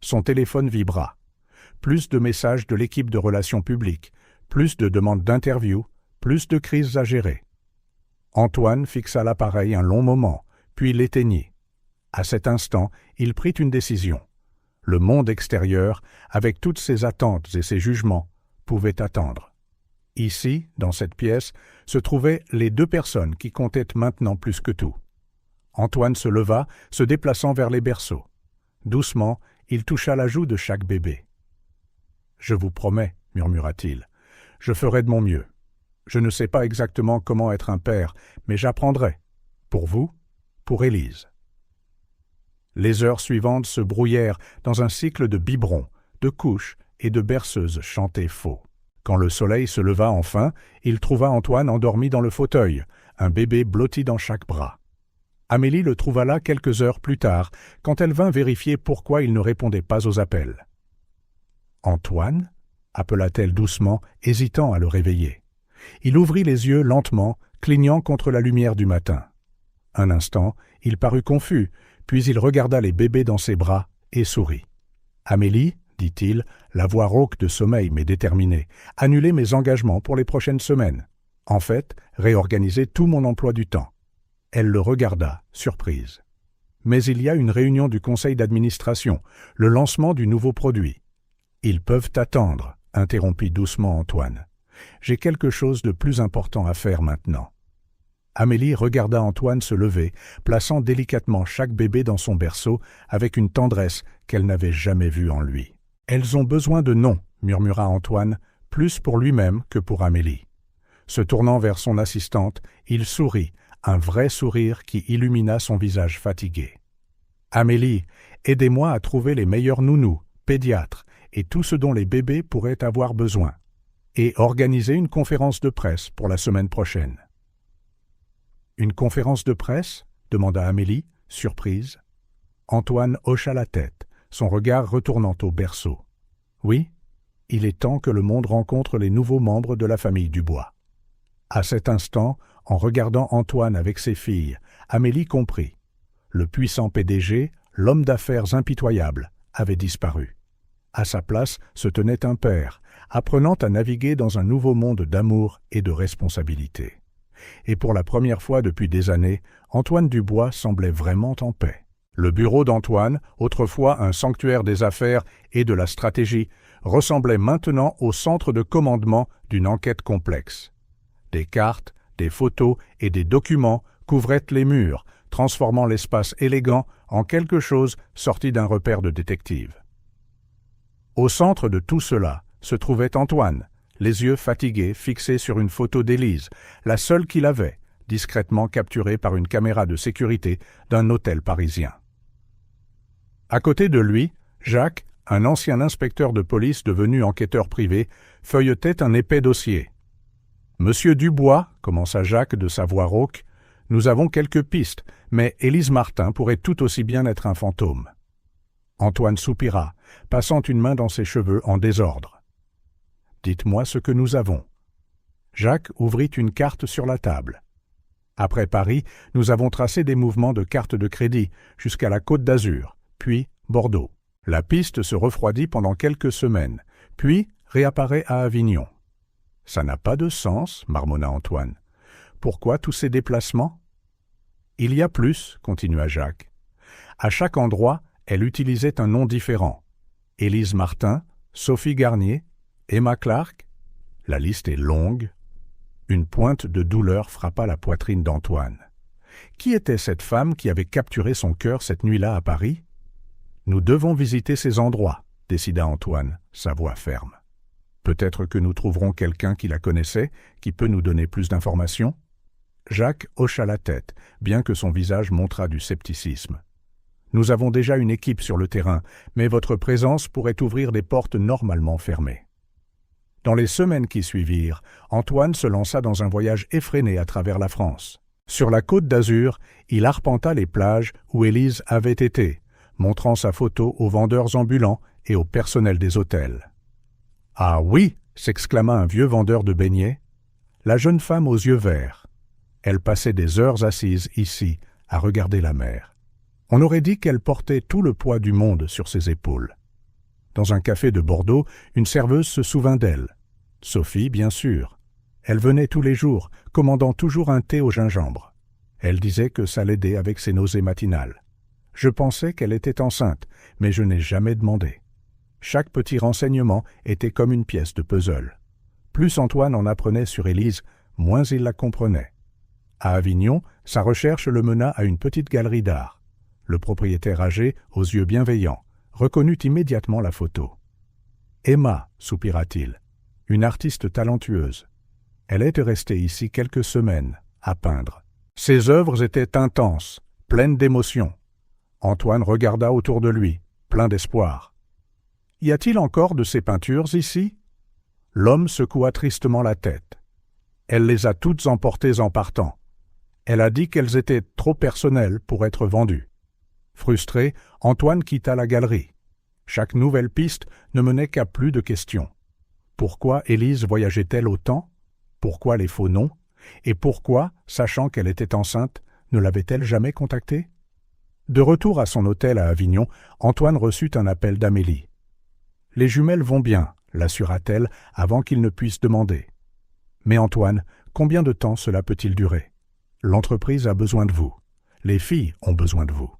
Son téléphone vibra. Plus de messages de l'équipe de relations publiques, plus de demandes d'interview, plus de crises à gérer. Antoine fixa l'appareil un long moment, puis l'éteignit. À cet instant, il prit une décision. Le monde extérieur, avec toutes ses attentes et ses jugements, pouvait attendre. Ici, dans cette pièce, se trouvaient les 2 personnes qui comptaient maintenant plus que tout. Antoine se leva, se déplaçant vers les berceaux. Doucement, il toucha la joue de chaque bébé. « Je vous promets, murmura-t-il, je ferai de mon mieux. Je ne sais pas exactement comment être un père, mais j'apprendrai. Pour vous, pour Élise. » Les heures suivantes se brouillèrent dans un cycle de biberons, de couches et de berceuses chantées faux. Quand le soleil se leva enfin, il trouva Antoine endormi dans le fauteuil, un bébé blotti dans chaque bras. Amélie le trouva là quelques heures plus tard, quand elle vint vérifier pourquoi il ne répondait pas aux appels. « Antoine » appela-t-elle doucement, hésitant à le réveiller. Il ouvrit les yeux lentement, clignant contre la lumière du matin. Un instant, il parut confus, puis il regarda les bébés dans ses bras et sourit. « Amélie, dit-il, la voix rauque de sommeil mais déterminée, annuler mes engagements pour les prochaines semaines. En fait, réorganiser tout mon emploi du temps. » Elle le regarda, surprise. « Mais il y a une réunion du conseil d'administration, le lancement du nouveau produit. »« Ils peuvent attendre, » interrompit doucement Antoine. « J'ai quelque chose de plus important à faire maintenant. » Amélie regarda Antoine se lever, plaçant délicatement chaque bébé dans son berceau avec une tendresse qu'elle n'avait jamais vue en lui. « Elles ont besoin de noms, » murmura Antoine, plus pour lui-même que pour Amélie. Se tournant vers son assistante, il sourit, un vrai sourire qui illumina son visage fatigué. « Amélie, aidez-moi à trouver les meilleurs nounous, pédiatres et tout ce dont les bébés pourraient avoir besoin, et organiser une conférence de presse pour la semaine prochaine. » « Une conférence de presse ?» demanda Amélie, surprise. Antoine hocha la tête, son regard retournant au berceau. « Oui, il est temps que le monde rencontre les nouveaux membres de la famille Dubois. » À cet instant, en regardant Antoine avec ses filles, Amélie comprit. Le puissant PDG, l'homme d'affaires impitoyable, avait disparu. À sa place se tenait un père, apprenant à naviguer dans un nouveau monde d'amour et de responsabilité. Et pour la première fois depuis des années, Antoine Dubois semblait vraiment en paix. Le bureau d'Antoine, autrefois un sanctuaire des affaires et de la stratégie, ressemblait maintenant au centre de commandement d'une enquête complexe. Des cartes, des photos et des documents couvraient les murs, transformant l'espace élégant en quelque chose sorti d'un repère de détective. Au centre de tout cela se trouvait Antoine, les yeux fatigués fixés sur une photo d'Élise, la seule qu'il avait, discrètement capturée par une caméra de sécurité d'un hôtel parisien. À côté de lui, Jacques, un ancien inspecteur de police devenu enquêteur privé, feuilletait un épais dossier. « Monsieur Dubois, » commença Jacques de sa voix rauque, « nous avons quelques pistes, mais Élise Martin pourrait tout aussi bien être un fantôme. » Antoine soupira, passant une main dans ses cheveux en désordre. « Dites-moi ce que nous avons. » Jacques ouvrit une carte sur la table. « Après Paris, nous avons tracé des mouvements de carte de crédit jusqu'à la Côte d'Azur, puis Bordeaux. La piste se refroidit pendant quelques semaines, puis réapparaît à Avignon. »« Ça n'a pas de sens, » marmonna Antoine. « Pourquoi tous ces déplacements ?»« Il y a plus, » continua Jacques. « À chaque endroit, elle utilisait un nom différent. Élise Martin, Sophie Garnier, Emma Clark. La liste est longue. » Une pointe de douleur frappa la poitrine d'Antoine. Qui était cette femme qui avait capturé son cœur cette nuit-là à Paris ? « Nous devons visiter ces endroits, » décida Antoine, sa voix ferme. « Peut-être que nous trouverons quelqu'un qui la connaissait, qui peut nous donner plus d'informations ?» Jacques hocha la tête, bien que son visage montrât du scepticisme. « Nous avons déjà une équipe sur le terrain, mais votre présence pourrait ouvrir des portes normalement fermées. » Dans les semaines qui suivirent, Antoine se lança dans un voyage effréné à travers la France. Sur la Côte d'Azur, il arpenta les plages où Élise avait été, montrant sa photo aux vendeurs ambulants et au personnel des hôtels. « Ah oui !» s'exclama un vieux vendeur de beignets. La jeune femme aux yeux verts. Elle passait des heures assise ici, à regarder la mer. On aurait dit qu'elle portait tout le poids du monde sur ses épaules. Dans un café de Bordeaux, une serveuse se souvint d'elle. Sophie, bien sûr. Elle venait tous les jours, commandant toujours un thé au gingembre. Elle disait que ça l'aidait avec ses nausées matinales. Je pensais qu'elle était enceinte, mais je n'ai jamais demandé. Chaque petit renseignement était comme une pièce de puzzle. Plus Antoine en apprenait sur Élise, moins il la comprenait. À Avignon, sa recherche le mena à une petite galerie d'art. Le propriétaire âgé, aux yeux bienveillants, reconnut immédiatement la photo. « Emma » soupira-t-il, « une artiste talentueuse. Elle était restée ici quelques semaines, à peindre. Ses œuvres étaient intenses, pleines d'émotions. » Antoine regarda autour de lui, plein d'espoir. « Y a-t-il encore de ces peintures ici ?» L'homme secoua tristement la tête. « Elle les a toutes emportées en partant. Elle a dit qu'elles étaient trop personnelles pour être vendues. » Frustré, Antoine quitta la galerie. Chaque nouvelle piste ne menait qu'à plus de questions. Pourquoi Élise voyageait-elle autant? Pourquoi les faux noms? Et pourquoi, sachant qu'elle était enceinte, ne l'avait-elle jamais contactée? De retour à son hôtel à Avignon, Antoine reçut un appel d'Amélie. « Les jumelles vont bien », l'assura-t-elle avant qu'il ne puisse demander. « Mais Antoine, combien de temps cela peut-il durer? L'entreprise a besoin de vous. Les filles ont besoin de vous. »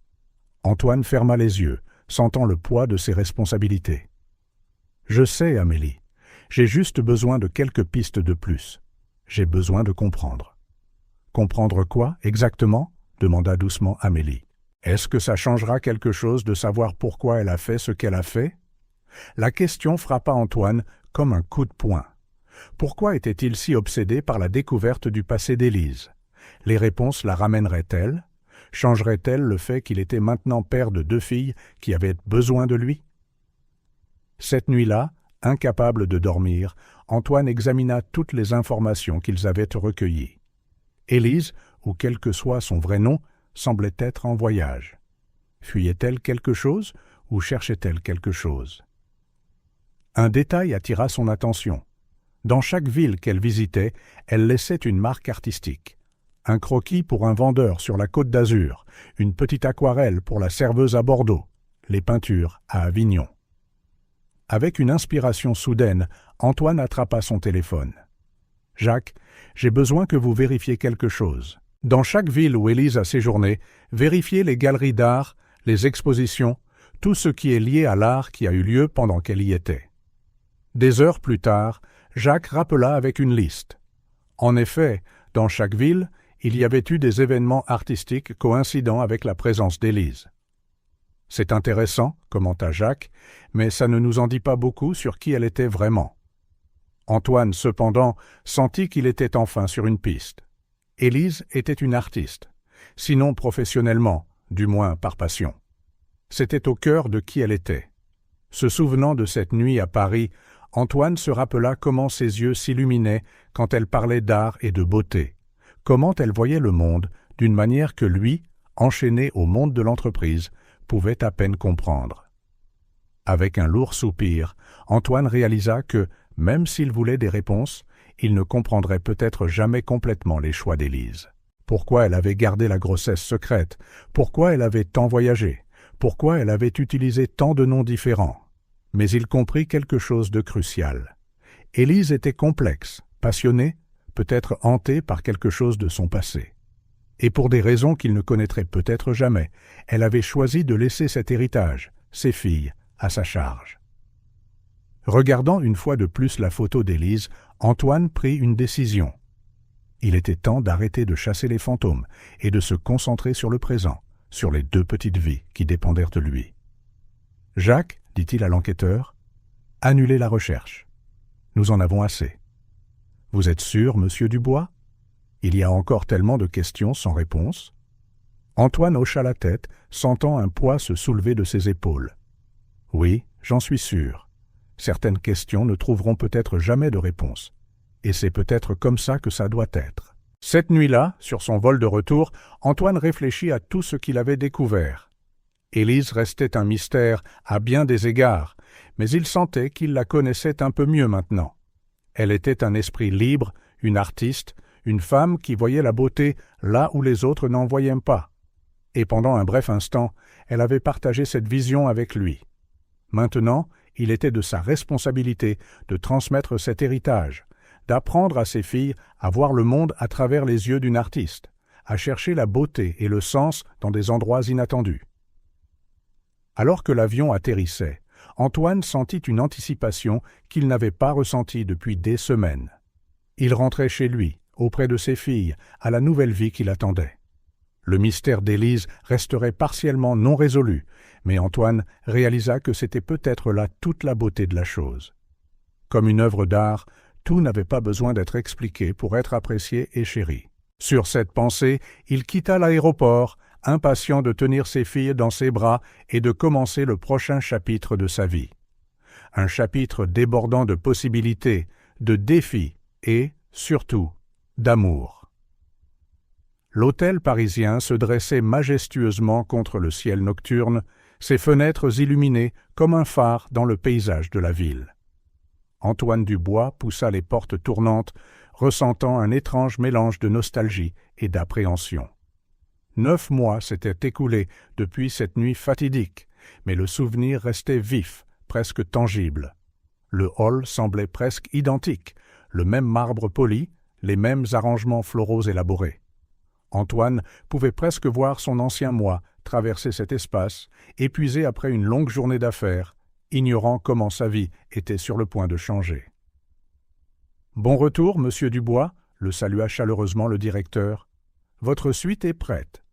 Antoine ferma les yeux, sentant le poids de ses responsabilités. « Je sais, Amélie. J'ai juste besoin de quelques pistes de plus. J'ai besoin de comprendre. »« Comprendre quoi, exactement ?» demanda doucement Amélie. « Est-ce que ça changera quelque chose de savoir pourquoi elle a fait ce qu'elle a fait ?» La question frappa Antoine comme un coup de poing. Pourquoi était-il si obsédé par la découverte du passé d'Élise? Les réponses la ramèneraient-elles? Changerait-elle le fait qu'il était maintenant père de 2 filles qui avaient besoin de lui? Cette nuit-là, incapable de dormir, Antoine examina toutes les informations qu'ils avaient recueillies. Élise, ou quel que soit son vrai nom, semblait être en voyage. Fuyait-elle quelque chose ou cherchait-elle quelque chose? Un détail attira son attention. Dans chaque ville qu'elle visitait, elle laissait une marque artistique. Un croquis pour un vendeur sur la Côte d'Azur, une petite aquarelle pour la serveuse à Bordeaux, les peintures à Avignon. Avec une inspiration soudaine, Antoine attrapa son téléphone. « Jacques, j'ai besoin que vous vérifiez quelque chose. Dans chaque ville où Élise a séjourné, vérifiez les galeries d'art, les expositions, tout ce qui est lié à l'art qui a eu lieu pendant qu'elle y était. » Des heures plus tard, Jacques rappela avec une liste. En effet, dans chaque ville, il y avait eu des événements artistiques coïncidant avec la présence d'Élise. « C'est intéressant, » commenta Jacques, « mais ça ne nous en dit pas beaucoup sur qui elle était vraiment. » Antoine, cependant, sentit qu'il était enfin sur une piste. Élise était une artiste, sinon professionnellement, du moins par passion. C'était au cœur de qui elle était. Se souvenant de cette nuit à Paris, Antoine se rappela comment ses yeux s'illuminaient quand elle parlait d'art et de beauté, comment elle voyait le monde d'une manière que lui, enchaîné au monde de l'entreprise, pouvait à peine comprendre. Avec un lourd soupir, Antoine réalisa que, même s'il voulait des réponses, il ne comprendrait peut-être jamais complètement les choix d'Élise. Pourquoi elle avait gardé la grossesse secrète? Pourquoi elle avait tant voyagé? Pourquoi elle avait utilisé tant de noms différents? Mais il comprit quelque chose de crucial. Élise était complexe, passionnée, peut-être hantée par quelque chose de son passé. Et pour des raisons qu'il ne connaîtrait peut-être jamais, elle avait choisi de laisser cet héritage, ses filles, à sa charge. Regardant une fois de plus la photo d'Élise, Antoine prit une décision. Il était temps d'arrêter de chasser les fantômes et de se concentrer sur le présent, sur les 2 petites vies qui dépendèrent de lui. « Jacques, dit-il à l'enquêteur, annulez la recherche. Nous en avons assez. Vous êtes sûr, monsieur Dubois? Il y a encore tellement de questions sans réponse. » Antoine hocha la tête, sentant un poids se soulever de ses épaules. « Oui, j'en suis sûr. Certaines questions ne trouveront peut-être jamais de réponse. Et c'est peut-être comme ça que ça doit être. » Cette nuit-là, sur son vol de retour, Antoine réfléchit à tout ce qu'il avait découvert. Élise restait un mystère à bien des égards, mais il sentait qu'il la connaissait un peu mieux maintenant. Elle était un esprit libre, une artiste, une femme qui voyait la beauté là où les autres n'en voyaient pas. Et pendant un bref instant, elle avait partagé cette vision avec lui. Maintenant, il était de sa responsabilité de transmettre cet héritage, d'apprendre à ses filles à voir le monde à travers les yeux d'une artiste, à chercher la beauté et le sens dans des endroits inattendus. Alors que l'avion atterrissait, Antoine sentit une anticipation qu'il n'avait pas ressentie depuis des semaines. Il rentrait chez lui, auprès de ses filles, à la nouvelle vie qui l'attendait. Le mystère d'Élise resterait partiellement non résolu, mais Antoine réalisa que c'était peut-être là toute la beauté de la chose. Comme une œuvre d'art, tout n'avait pas besoin d'être expliqué pour être apprécié et chéri. Sur cette pensée, il quitta l'aéroport, impatient de tenir ses filles dans ses bras et de commencer le prochain chapitre de sa vie. Un chapitre débordant de possibilités, de défis et, surtout, d'amour. L'hôtel parisien se dressait majestueusement contre le ciel nocturne, ses fenêtres illuminées comme un phare dans le paysage de la ville. Antoine Dubois poussa les portes tournantes, ressentant un étrange mélange de nostalgie et d'appréhension. 9 mois s'étaient écoulés depuis cette nuit fatidique, mais le souvenir restait vif, presque tangible. Le hall semblait presque identique, le même marbre poli, les mêmes arrangements floraux élaborés. Antoine pouvait presque voir son ancien moi traverser cet espace, épuisé après une longue journée d'affaires, ignorant comment sa vie était sur le point de changer. « Bon retour, monsieur Dubois », le salua chaleureusement le directeur. « Votre suite est prête. »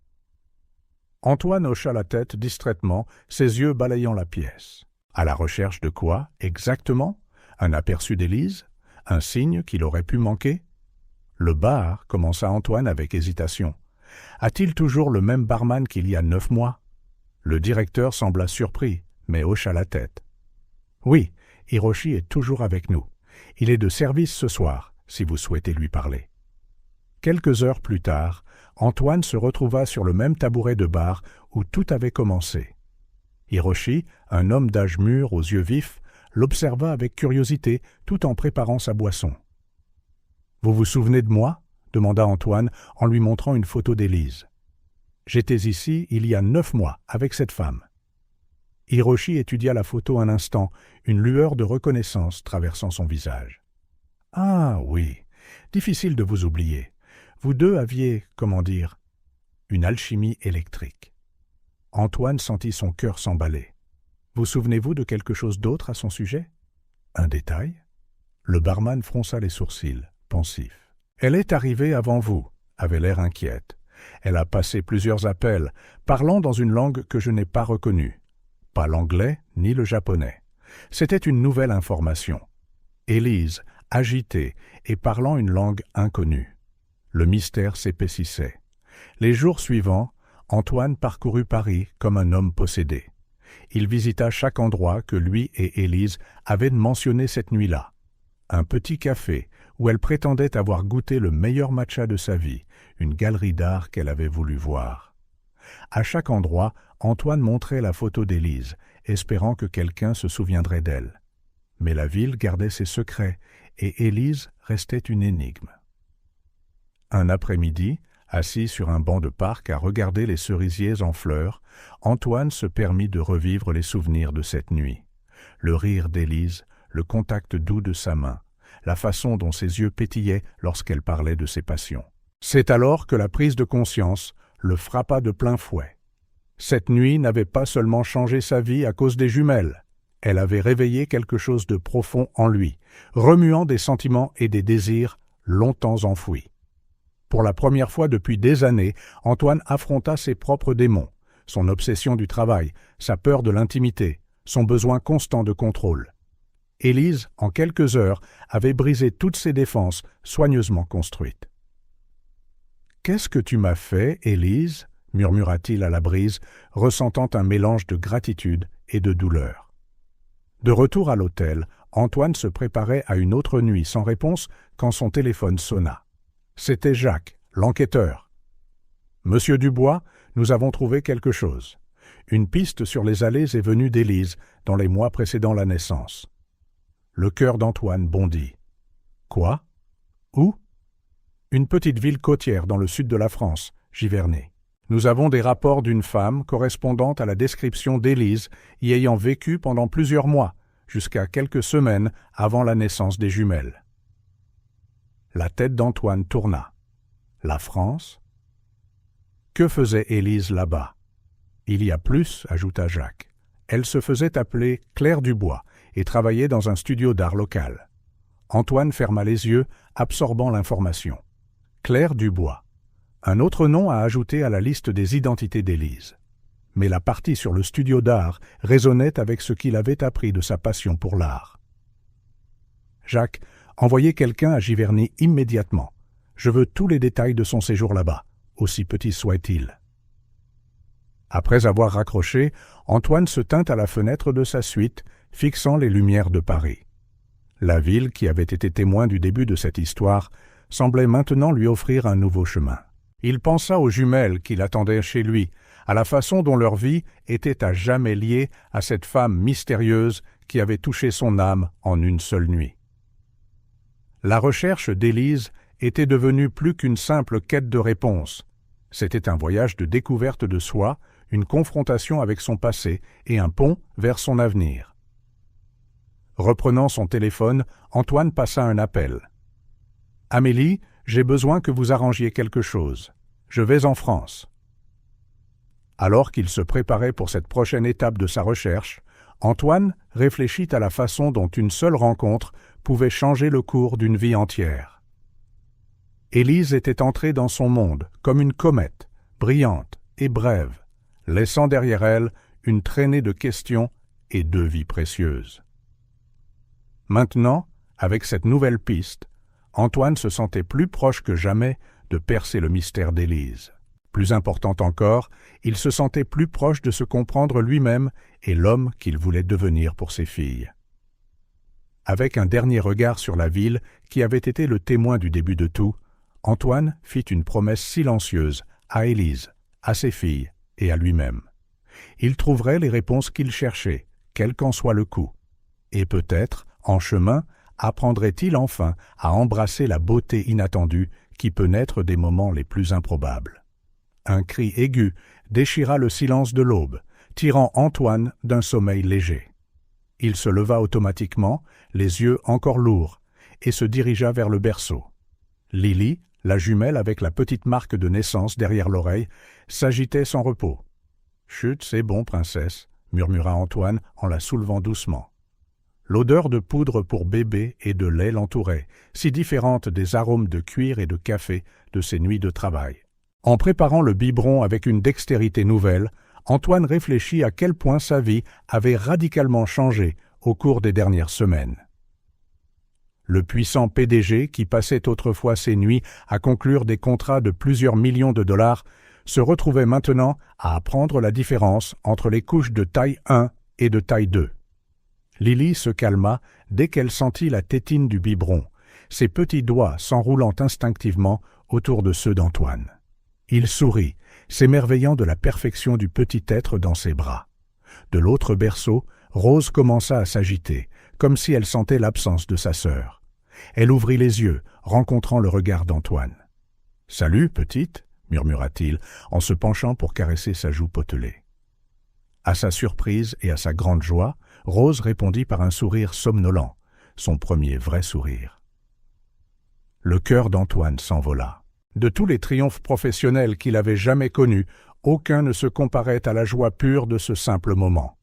Antoine hocha la tête distraitement, ses yeux balayant la pièce. À la recherche de quoi, exactement? Un aperçu d'Élise? Un signe qu'il aurait pu manquer? Le bar, commença Antoine avec hésitation. A-t-il toujours le même barman qu'il y a 9 mois? Le directeur sembla surpris, mais hocha la tête. Oui, Hiroshi est toujours avec nous. Il est de service ce soir, si vous souhaitez lui parler. Quelques heures plus tard, Antoine se retrouva sur le même tabouret de bar où tout avait commencé. Hiroshi, un homme d'âge mûr aux yeux vifs, l'observa avec curiosité tout en préparant sa boisson. « Vous vous souvenez de moi ?» demanda Antoine en lui montrant une photo d'Élise. « J'étais ici il y a 9 mois avec cette femme. » Hiroshi étudia la photo un instant, une lueur de reconnaissance traversant son visage. « Ah oui, difficile de vous oublier. Vous deux aviez, comment dire, une alchimie électrique. » Antoine sentit son cœur s'emballer. « Vous souvenez-vous de quelque chose d'autre à son sujet? Un détail ?» Le barman fronça les sourcils, pensif. « Elle est arrivée avant vous, » avait l'air inquiète. « Elle a passé plusieurs appels, parlant dans une langue que je n'ai pas reconnue. Pas l'anglais ni le japonais. C'était une nouvelle information. Élise, agitée et parlant une langue inconnue. Le mystère s'épaississait. Les jours suivants, Antoine parcourut Paris comme un homme possédé. Il visita chaque endroit que lui et Élise avaient mentionné cette nuit-là. Un petit café où elle prétendait avoir goûté le meilleur matcha de sa vie, une galerie d'art qu'elle avait voulu voir. À chaque endroit, Antoine montrait la photo d'Élise, espérant que quelqu'un se souviendrait d'elle. Mais la ville gardait ses secrets et Élise restait une énigme. Un après-midi, assis sur un banc de parc à regarder les cerisiers en fleurs, Antoine se permit de revivre les souvenirs de cette nuit. Le rire d'Élise, le contact doux de sa main, la façon dont ses yeux pétillaient lorsqu'elle parlait de ses passions. C'est alors que la prise de conscience le frappa de plein fouet. Cette nuit n'avait pas seulement changé sa vie à cause des jumelles, elle avait réveillé quelque chose de profond en lui, remuant des sentiments et des désirs longtemps enfouis. Pour la première fois depuis des années, Antoine affronta ses propres démons, son obsession du travail, sa peur de l'intimité, son besoin constant de contrôle. Élise, en quelques heures, avait brisé toutes ses défenses soigneusement construites. « Qu'est-ce que tu m'as fait, Élise ?» murmura-t-il à la brise, ressentant un mélange de gratitude et de douleur. De retour à l'hôtel, Antoine se préparait à une autre nuit sans réponse quand son téléphone sonna. C'était Jacques, l'enquêteur. « Monsieur Dubois, nous avons trouvé quelque chose. Une piste sur les allées et venues d'Élise dans les mois précédant la naissance. » Le cœur d'Antoine bondit. « Quoi? Où? » ?»« Une petite ville côtière dans le sud de la France, Giverny. Nous avons des rapports d'une femme correspondant à la description d'Élise y ayant vécu pendant plusieurs mois, jusqu'à quelques semaines avant la naissance des jumelles. » La tête d'Antoine tourna. La France? Que faisait Élise là-bas? Il y a plus, ajouta Jacques. Elle se faisait appeler Claire Dubois et travaillait dans un studio d'art local. Antoine ferma les yeux, absorbant l'information. Claire Dubois. Un autre nom à ajouter à la liste des identités d'Élise. Mais la partie sur le studio d'art résonnait avec ce qu'il avait appris de sa passion pour l'art. Jacques, envoyez quelqu'un à Giverny immédiatement. Je veux tous les détails de son séjour là-bas, aussi petit soit-il. Après avoir raccroché, Antoine se tint à la fenêtre de sa suite, fixant les lumières de Paris. La ville, qui avait été témoin du début de cette histoire, semblait maintenant lui offrir un nouveau chemin. Il pensa aux jumelles qui l'attendaient chez lui, à la façon dont leur vie était à jamais liée à cette femme mystérieuse qui avait touché son âme en une seule nuit. La recherche d'Élise était devenue plus qu'une simple quête de réponse. C'était un voyage de découverte de soi, une confrontation avec son passé et un pont vers son avenir. Reprenant son téléphone, Antoine passa un appel. « Amélie, j'ai besoin que vous arrangiez quelque chose. Je vais en France. » Alors qu'il se préparait pour cette prochaine étape de sa recherche, Antoine réfléchit à la façon dont une seule rencontre pouvait changer le cours d'une vie entière. Élise était entrée dans son monde comme une comète, brillante et brève, laissant derrière elle une traînée de questions et 2 vies précieuses. Maintenant, avec cette nouvelle piste, Antoine se sentait plus proche que jamais de percer le mystère d'Élise. Plus important encore, il se sentait plus proche de se comprendre lui-même et l'homme qu'il voulait devenir pour ses filles. Avec un dernier regard sur la ville qui avait été le témoin du début de tout, Antoine fit une promesse silencieuse à Élise, à ses filles et à lui-même. Il trouverait les réponses qu'il cherchait, quel qu'en soit le coût. Et peut-être, en chemin, apprendrait-il enfin à embrasser la beauté inattendue qui peut naître des moments les plus improbables. Un cri aigu déchira le silence de l'aube, tirant Antoine d'un sommeil léger. Il se leva automatiquement, les yeux encore lourds, et se dirigea vers le berceau. Lily, la jumelle avec la petite marque de naissance derrière l'oreille, s'agitait sans repos. « Chut, c'est bon, princesse », murmura Antoine en la soulevant doucement. L'odeur de poudre pour bébé et de lait l'entourait, si différente des arômes de cuir et de café de ses nuits de travail. En préparant le biberon avec une dextérité nouvelle, Antoine réfléchit à quel point sa vie avait radicalement changé au cours des dernières semaines. Le puissant PDG, qui passait autrefois ses nuits à conclure des contrats de plusieurs millions de dollars, se retrouvait maintenant à apprendre la différence entre les couches de taille 1 et de taille 2. Lily se calma dès qu'elle sentit la tétine du biberon, ses petits doigts s'enroulant instinctivement autour de ceux d'Antoine. Il sourit, s'émerveillant de la perfection du petit être dans ses bras. De l'autre berceau, Rose commença à s'agiter, comme si elle sentait l'absence de sa sœur. Elle ouvrit les yeux, rencontrant le regard d'Antoine. « Salut, petite » murmura-t-il, en se penchant pour caresser sa joue potelée. À sa surprise et à sa grande joie, Rose répondit par un sourire somnolent, son premier vrai sourire. Le cœur d'Antoine s'envola. De tous les triomphes professionnels qu'il avait jamais connus, aucun ne se comparait à la joie pure de ce simple moment.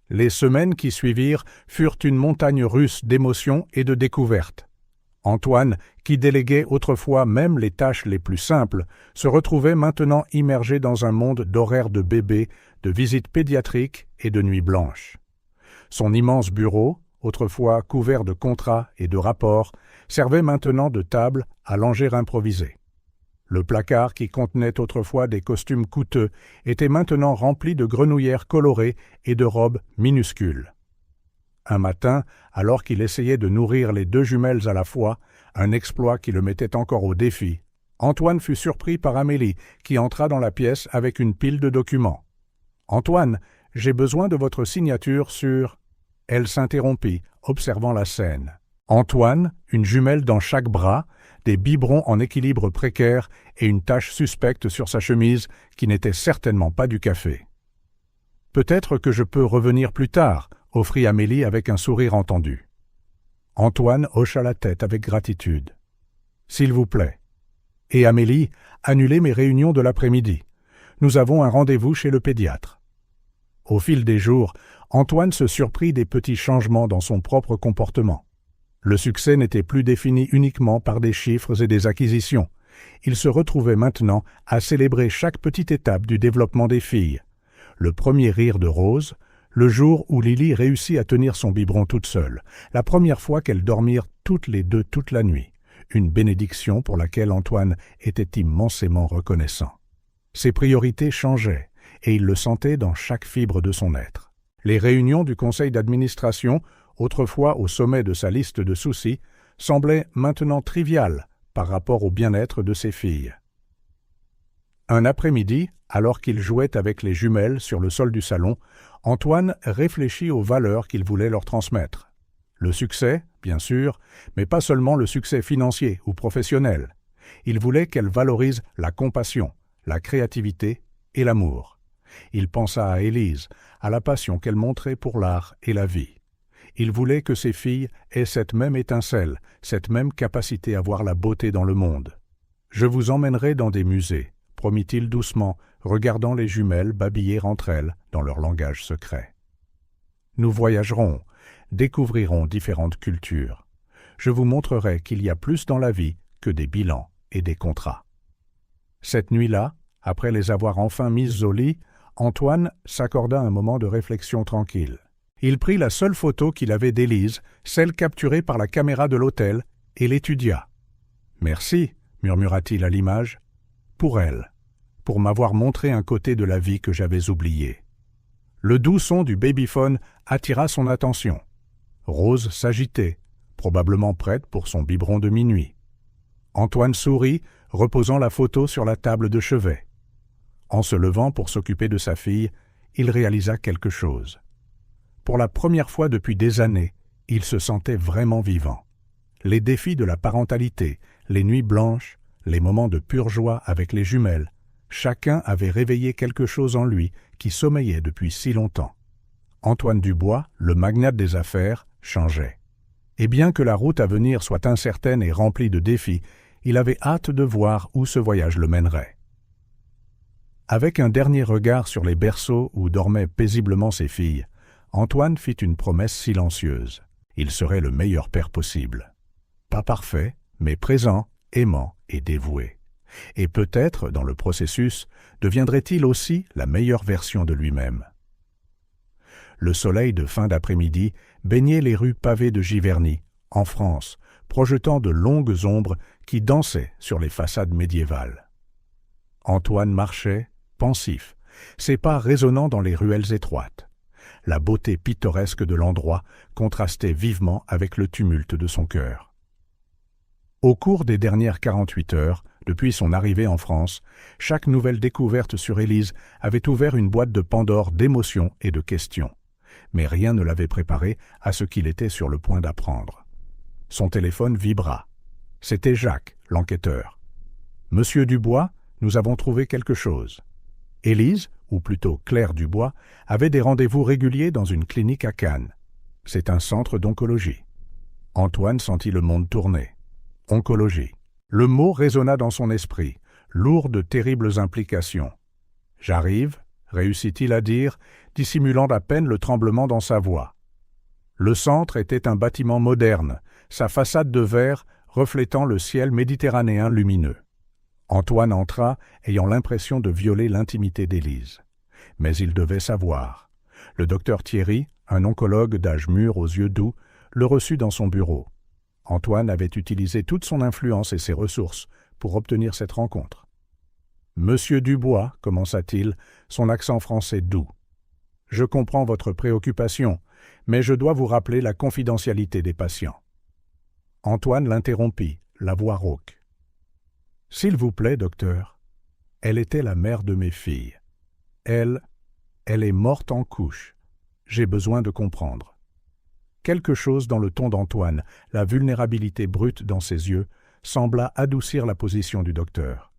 Les semaines qui suivirent furent une montagne russe d'émotions et de découvertes. Antoine, qui déléguait autrefois même les tâches les plus simples, se retrouvait maintenant immergé dans un monde d'horaires de bébé, de visites pédiatriques et de nuits blanches. Son immense bureau, autrefois couvert de contrats et de rapports, servait maintenant de table à langer improvisé. Le placard qui contenait autrefois des costumes coûteux était maintenant rempli de grenouillères colorées et de robes minuscules. Un matin, alors qu'il essayait de nourrir les 2 jumelles à la fois, un exploit qui le mettait encore au défi, Antoine fut surpris par Amélie qui entra dans la pièce avec une pile de documents. « Antoine, j'ai besoin de votre signature sur… » Elle s'interrompit, observant la scène. Antoine, une jumelle dans chaque bras, des biberons en équilibre précaire et une tache suspecte sur sa chemise qui n'était certainement pas du café. « Peut-être que je peux revenir plus tard », offrit Amélie avec un sourire entendu. Antoine hocha la tête avec gratitude. « S'il vous plaît. » Et Amélie, annulez mes réunions de l'après-midi. Nous avons un rendez-vous chez le pédiatre. Au fil des jours, Antoine se surprit des petits changements dans son propre comportement. Le succès n'était plus défini uniquement par des chiffres et des acquisitions. Il se retrouvait maintenant à célébrer chaque petite étape du développement des filles. Le premier rire de Rose, le jour où Lily réussit à tenir son biberon toute seule, la première fois qu'elles dormirent toutes les deux toute la nuit, une bénédiction pour laquelle Antoine était immensément reconnaissant. Ses priorités changeaient, et il le sentait dans chaque fibre de son être. Les réunions du conseil d'administration, autrefois au sommet de sa liste de soucis, semblaient maintenant triviales par rapport au bien-être de ses filles. Un après-midi, alors qu'il jouait avec les jumelles sur le sol du salon, Antoine réfléchit aux valeurs qu'il voulait leur transmettre. Le succès, bien sûr, mais pas seulement le succès financier ou professionnel. Il voulait qu'elles valorisent la compassion, la créativité et l'amour. Il pensa à Élise, à la passion qu'elle montrait pour l'art et la vie. Il voulait que ses filles aient cette même étincelle, cette même capacité à voir la beauté dans le monde. « Je vous emmènerai dans des musées », promit-il doucement, regardant les jumelles babiller entre elles dans leur langage secret. « Nous voyagerons, découvrirons différentes cultures. Je vous montrerai qu'il y a plus dans la vie que des bilans et des contrats. » Cette nuit-là, après les avoir enfin mises au lit, Antoine s'accorda un moment de réflexion tranquille. Il prit la seule photo qu'il avait d'Élise, celle capturée par la caméra de l'hôtel, et l'étudia. « Merci, murmura-t-il à l'image, pour elle, pour m'avoir montré un côté de la vie que j'avais oublié. » Le doux son du babyphone attira son attention. Rose s'agitait, probablement prête pour son biberon de minuit. Antoine sourit, reposant la photo sur la table de chevet. En se levant pour s'occuper de sa fille, il réalisa quelque chose. Pour la première fois depuis des années, il se sentait vraiment vivant. Les défis de la parentalité, les nuits blanches, les moments de pure joie avec les jumelles, chacun avait réveillé quelque chose en lui qui sommeillait depuis si longtemps. Antoine Dubois, le magnate des affaires, changeait. Et bien que la route à venir soit incertaine et remplie de défis, il avait hâte de voir où ce voyage le mènerait. Avec un dernier regard sur les berceaux où dormaient paisiblement ses filles, Antoine fit une promesse silencieuse. Il serait le meilleur père possible. Pas parfait, mais présent, aimant et dévoué. Et peut-être, dans le processus, deviendrait-il aussi la meilleure version de lui-même. Le soleil de fin d'après-midi baignait les rues pavées de Giverny, en France, projetant de longues ombres qui dansaient sur les façades médiévales. Antoine marchait, pensif, ses pas résonnant dans les ruelles étroites. La beauté pittoresque de l'endroit contrastait vivement avec le tumulte de son cœur. Au cours des dernières 48 heures, depuis son arrivée en France, chaque nouvelle découverte sur Élise avait ouvert une boîte de Pandore d'émotions et de questions. Mais rien ne l'avait préparé à ce qu'il était sur le point d'apprendre. Son téléphone vibra. C'était Jacques, l'enquêteur. « Monsieur Dubois, nous avons trouvé quelque chose. » Élise, ou plutôt Claire Dubois, avait des rendez-vous réguliers dans une clinique à Cannes. C'est un centre d'oncologie. Antoine sentit le monde tourner. Oncologie. Le mot résonna dans son esprit, lourd de terribles implications. « J'arrive », réussit-il à dire, dissimulant à peine le tremblement dans sa voix. Le centre était un bâtiment moderne, sa façade de verre reflétant le ciel méditerranéen lumineux. Antoine entra, ayant l'impression de violer l'intimité d'Élise. Mais il devait savoir. Le docteur Thierry, un oncologue d'âge mûr aux yeux doux, le reçut dans son bureau. Antoine avait utilisé toute son influence et ses ressources pour obtenir cette rencontre. « Monsieur Dubois, commença-t-il, son accent français doux. « Je comprends votre préoccupation, mais je dois vous rappeler la confidentialité des patients. » Antoine l'interrompit, la voix rauque. « S'il vous plaît, docteur, elle était la mère de mes filles. Elle est morte en couche. J'ai besoin de comprendre. » Quelque chose dans le ton d'Antoine, la vulnérabilité brute dans ses yeux, sembla adoucir la position du docteur.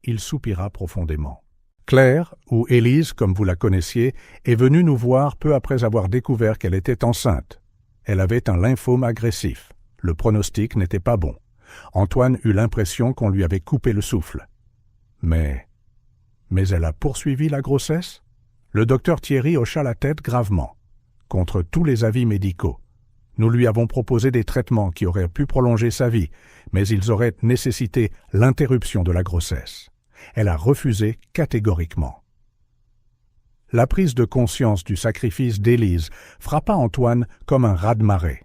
Il soupira profondément. Claire, ou Élise, comme vous la connaissiez, est venue nous voir peu après avoir découvert qu'elle était enceinte. Elle avait un lymphome agressif. Le pronostic n'était pas bon. Antoine eut l'impression qu'on lui avait coupé le souffle. Mais elle a poursuivi la grossesse ? Le docteur Thierry hocha la tête gravement. Contre tous les avis médicaux. Nous lui avons proposé des traitements qui auraient pu prolonger sa vie, mais ils auraient nécessité l'interruption de la grossesse. Elle a refusé catégoriquement. La prise de conscience du sacrifice d'Élise frappa Antoine comme un raz-de-marée.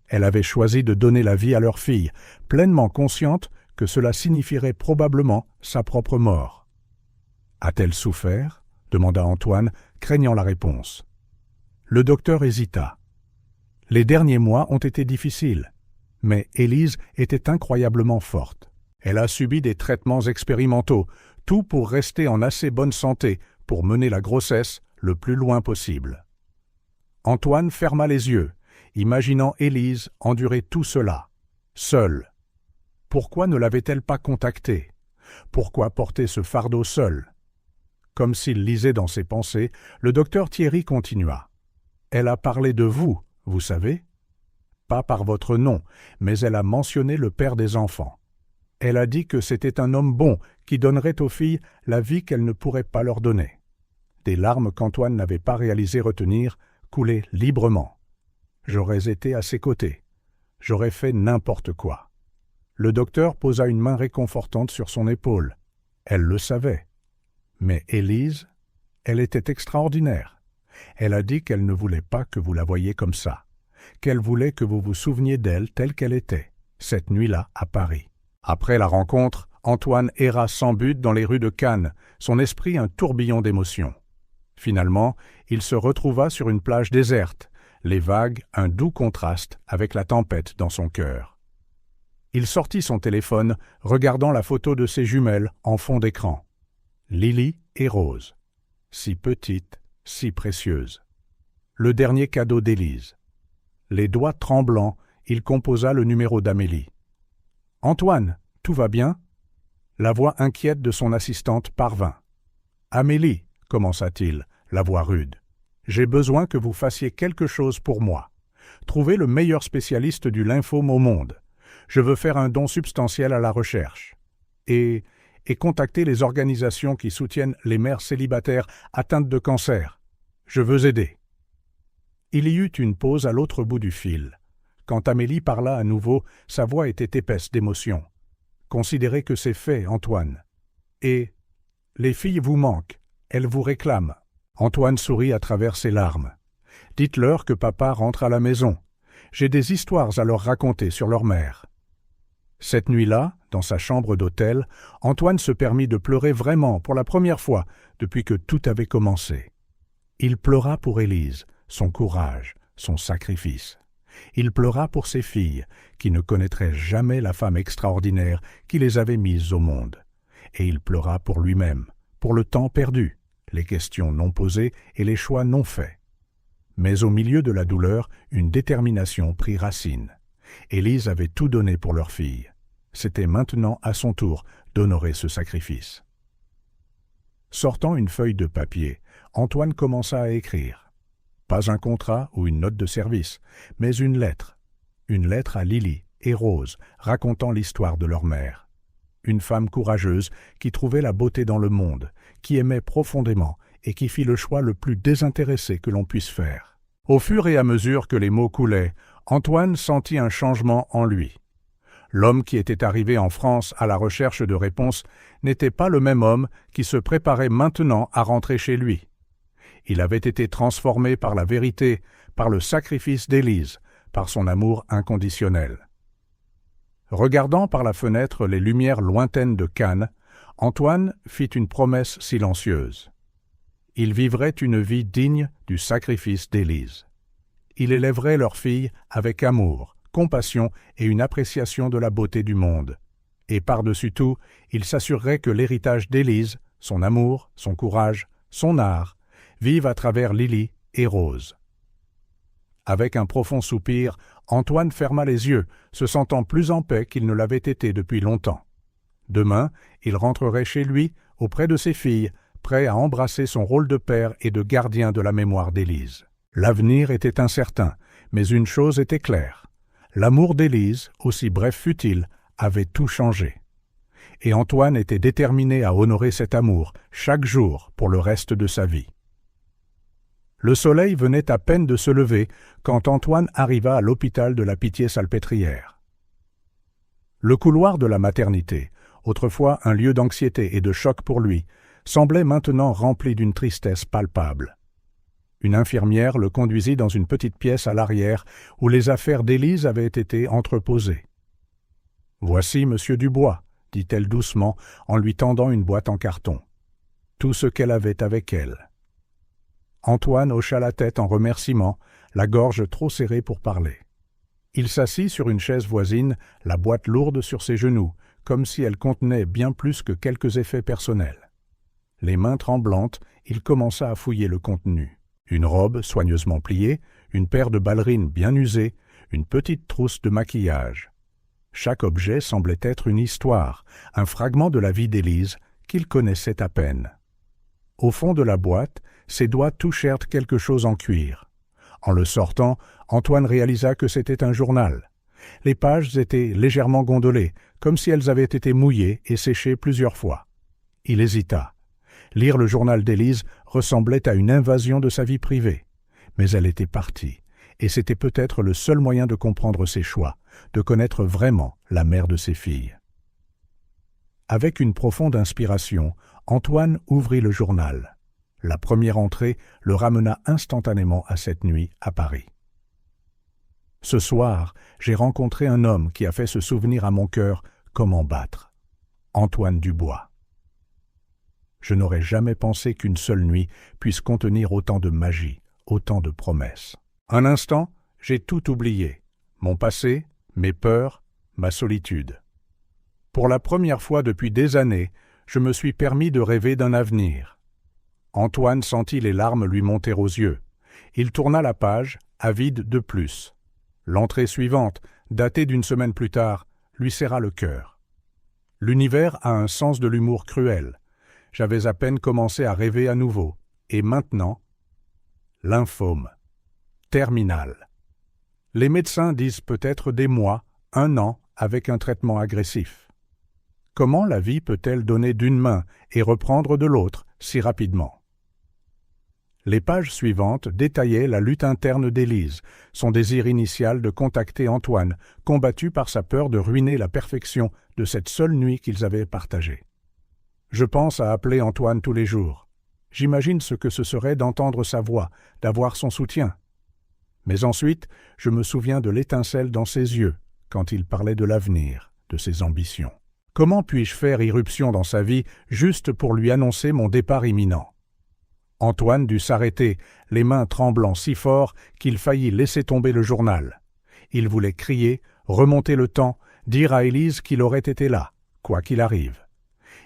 Elle avait choisi de donner la vie à leur fille, pleinement consciente que cela signifierait probablement sa propre mort. « A-t-elle souffert » demanda Antoine, craignant la réponse. Le docteur hésita. Les derniers mois ont été difficiles, mais Élise était incroyablement forte. Elle a subi des traitements expérimentaux, tout pour rester en assez bonne santé pour mener la grossesse le plus loin possible. Antoine ferma les yeux, imaginant Élise endurer tout cela, seule. Pourquoi ne l'avait-elle pas contactée? Pourquoi porter ce fardeau seule? Comme s'il lisait dans ses pensées, le docteur Thierry continua. « Elle a parlé de vous, vous savez? Pas par votre nom, mais elle a mentionné le père des enfants. Elle a dit que c'était un homme bon qui donnerait aux filles la vie qu'elle ne pourrait pas leur donner. » Des larmes qu'Antoine n'avait pas réalisé retenir coulaient librement. J'aurais été à ses côtés. J'aurais fait n'importe quoi. Le docteur posa une main réconfortante sur son épaule. Elle le savait. Mais Élise, elle était extraordinaire. Elle a dit qu'elle ne voulait pas que vous la voyiez comme ça, qu'elle voulait que vous vous souveniez d'elle telle qu'elle était, cette nuit-là à Paris. Après la rencontre, Antoine erra sans but dans les rues de Cannes, son esprit un tourbillon d'émotions. Finalement, il se retrouva sur une plage déserte, les vagues un doux contraste avec la tempête dans son cœur. Il sortit son téléphone, regardant la photo de ses jumelles en fond d'écran. Lily et Rose. Si petite, si précieuse. Le dernier cadeau d'Élise. Les doigts tremblants, il composa le numéro d'Amélie. « Antoine, tout va bien ?» La voix inquiète de son assistante parvint. « Amélie, commença-t-il, la voix rude. « J'ai besoin que vous fassiez quelque chose pour moi. Trouvez le meilleur spécialiste du lymphome au monde. Je veux faire un don substantiel à la recherche. Et contacter les organisations qui soutiennent les mères célibataires atteintes de cancer. Je veux aider. » Il y eut une pause à l'autre bout du fil. Quand Amélie parla à nouveau, sa voix était épaisse d'émotion. « Considérez que c'est fait, Antoine. Et les filles vous manquent, elles vous réclament. » Antoine sourit à travers ses larmes. « Dites-leur que papa rentre à la maison. J'ai des histoires à leur raconter sur leur mère. » Cette nuit-là, dans sa chambre d'hôtel, Antoine se permit de pleurer vraiment pour la première fois depuis que tout avait commencé. Il pleura pour Élise, son courage, son sacrifice. Il pleura pour ses filles, qui ne connaîtraient jamais la femme extraordinaire qui les avait mises au monde. Et il pleura pour lui-même, pour le temps perdu, les questions non posées et les choix non faits. Mais au milieu de la douleur, une détermination prit racine. Élise avait tout donné pour leur fille. C'était maintenant à son tour d'honorer ce sacrifice. Sortant une feuille de papier, Antoine commença à écrire. Pas un contrat ou une note de service, mais une lettre. Une lettre à Lily et Rose, racontant l'histoire de leur mère. Une femme courageuse qui trouvait la beauté dans le monde, qui aimait profondément et qui fit le choix le plus désintéressé que l'on puisse faire. Au fur et à mesure que les mots coulaient, Antoine sentit un changement en lui. L'homme qui était arrivé en France à la recherche de réponses n'était pas le même homme qui se préparait maintenant à rentrer chez lui. Il avait été transformé par la vérité, par le sacrifice d'Élise, par son amour inconditionnel. Regardant par la fenêtre les lumières lointaines de Cannes, Antoine fit une promesse silencieuse. Ils vivraient une vie digne du sacrifice d'Élise. Il élèverait leur fille avec amour, compassion et une appréciation de la beauté du monde. Et par-dessus tout, il s'assurerait que l'héritage d'Élise, son amour, son courage, son art, vivent à travers Lily et Rose. Avec un profond soupir, Antoine ferma les yeux, se sentant plus en paix qu'il ne l'avait été depuis longtemps. Demain, il rentrerait chez lui, auprès de ses filles, prêt à embrasser son rôle de père et de gardien de la mémoire d'Élise. L'avenir était incertain, mais une chose était claire. L'amour d'Élise, aussi bref fût-il, avait tout changé. Et Antoine était déterminé à honorer cet amour chaque jour pour le reste de sa vie. Le soleil venait à peine de se lever quand Antoine arriva à l'hôpital de la Pitié-Salpêtrière. Le couloir de la maternité, autrefois un lieu d'anxiété et de choc pour lui, semblait maintenant rempli d'une tristesse palpable. Une infirmière le conduisit dans une petite pièce à l'arrière où les affaires d'Élise avaient été entreposées. « Voici monsieur Dubois », dit-elle doucement en lui tendant une boîte en carton. Tout ce qu'elle avait avec elle. Antoine hocha la tête en remerciement, la gorge trop serrée pour parler. Il s'assit sur une chaise voisine, la boîte lourde sur ses genoux, comme si elle contenait bien plus que quelques effets personnels. Les mains tremblantes, il commença à fouiller le contenu. Une robe soigneusement pliée, une paire de ballerines bien usées, une petite trousse de maquillage. Chaque objet semblait être une histoire, un fragment de la vie d'Élise qu'il connaissait à peine. Au fond de la boîte, ses doigts touchèrent quelque chose en cuir. En le sortant, Antoine réalisa que c'était un journal. Les pages étaient légèrement gondolées, comme si elles avaient été mouillées et séchées plusieurs fois. Il hésita. Lire le journal d'Élise ressemblait à une invasion de sa vie privée. Mais elle était partie, et c'était peut-être le seul moyen de comprendre ses choix, de connaître vraiment la mère de ses filles. Avec une profonde inspiration, Antoine ouvrit le journal. La première entrée le ramena instantanément à cette nuit à Paris. « Ce soir, j'ai rencontré un homme qui a fait se souvenir à mon cœur comment battre. Antoine Dubois. Je n'aurais jamais pensé qu'une seule nuit puisse contenir autant de magie, autant de promesses. Un instant, j'ai tout oublié. Mon passé, mes peurs, ma solitude. Pour la première fois depuis des années, je me suis permis de rêver d'un avenir. » Antoine sentit les larmes lui monter aux yeux. Il tourna la page, avide de plus. L'entrée suivante, datée d'une semaine plus tard, lui serra le cœur. L'univers a un sens de l'humour cruel. J'avais à peine commencé à rêver à nouveau. Et maintenant, lymphome. Terminal. Les médecins disent peut-être des mois, 1 an, avec un traitement agressif. Comment la vie peut-elle donner d'une main et reprendre de l'autre si rapidement? Les pages suivantes détaillaient la lutte interne d'Élise, son désir initial de contacter Antoine, combattu par sa peur de ruiner la perfection de cette seule nuit qu'ils avaient partagée. Je pense à appeler Antoine tous les jours. J'imagine ce que ce serait d'entendre sa voix, d'avoir son soutien. Mais ensuite, je me souviens de l'étincelle dans ses yeux, quand il parlait de l'avenir, de ses ambitions. Comment puis-je faire irruption dans sa vie juste pour lui annoncer mon départ imminent? Antoine dut s'arrêter, les mains tremblant si fort qu'il faillit laisser tomber le journal. Il voulait crier, remonter le temps, dire à Élise qu'il aurait été là, quoi qu'il arrive.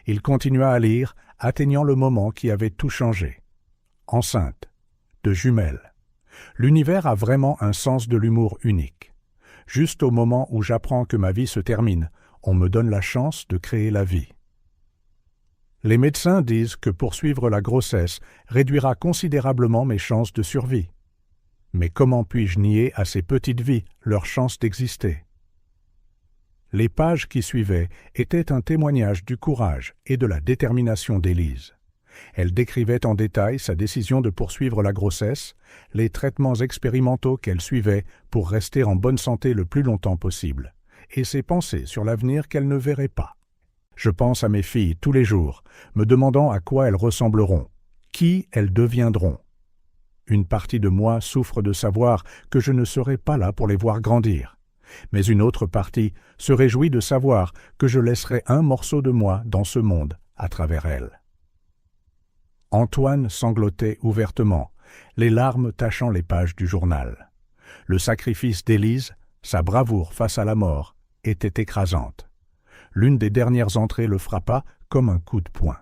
Il continua à lire, atteignant le moment qui avait tout changé. Enceinte, de jumelles. L'univers a vraiment un sens de l'humour unique. Juste au moment où j'apprends que ma vie se termine, on me donne la chance de créer la vie. Les médecins disent que poursuivre la grossesse réduira considérablement mes chances de survie. Mais comment puis-je nier à ces petites vies leur chance d'exister? Les pages qui suivaient étaient un témoignage du courage et de la détermination d'Élise. Elle décrivait en détail sa décision de poursuivre la grossesse, les traitements expérimentaux qu'elle suivait pour rester en bonne santé le plus longtemps possible, et ses pensées sur l'avenir qu'elle ne verrait pas. Je pense à mes filles tous les jours, me demandant à quoi elles ressembleront, qui elles deviendront. Une partie de moi souffre de savoir que je ne serai pas là pour les voir grandir, mais une autre partie se réjouit de savoir que je laisserai un morceau de moi dans ce monde à travers elles. Antoine sanglotait ouvertement, les larmes tachant les pages du journal. Le sacrifice d'Élise, sa bravoure face à la mort, était écrasante. L'une des dernières entrées le frappa comme un coup de poing.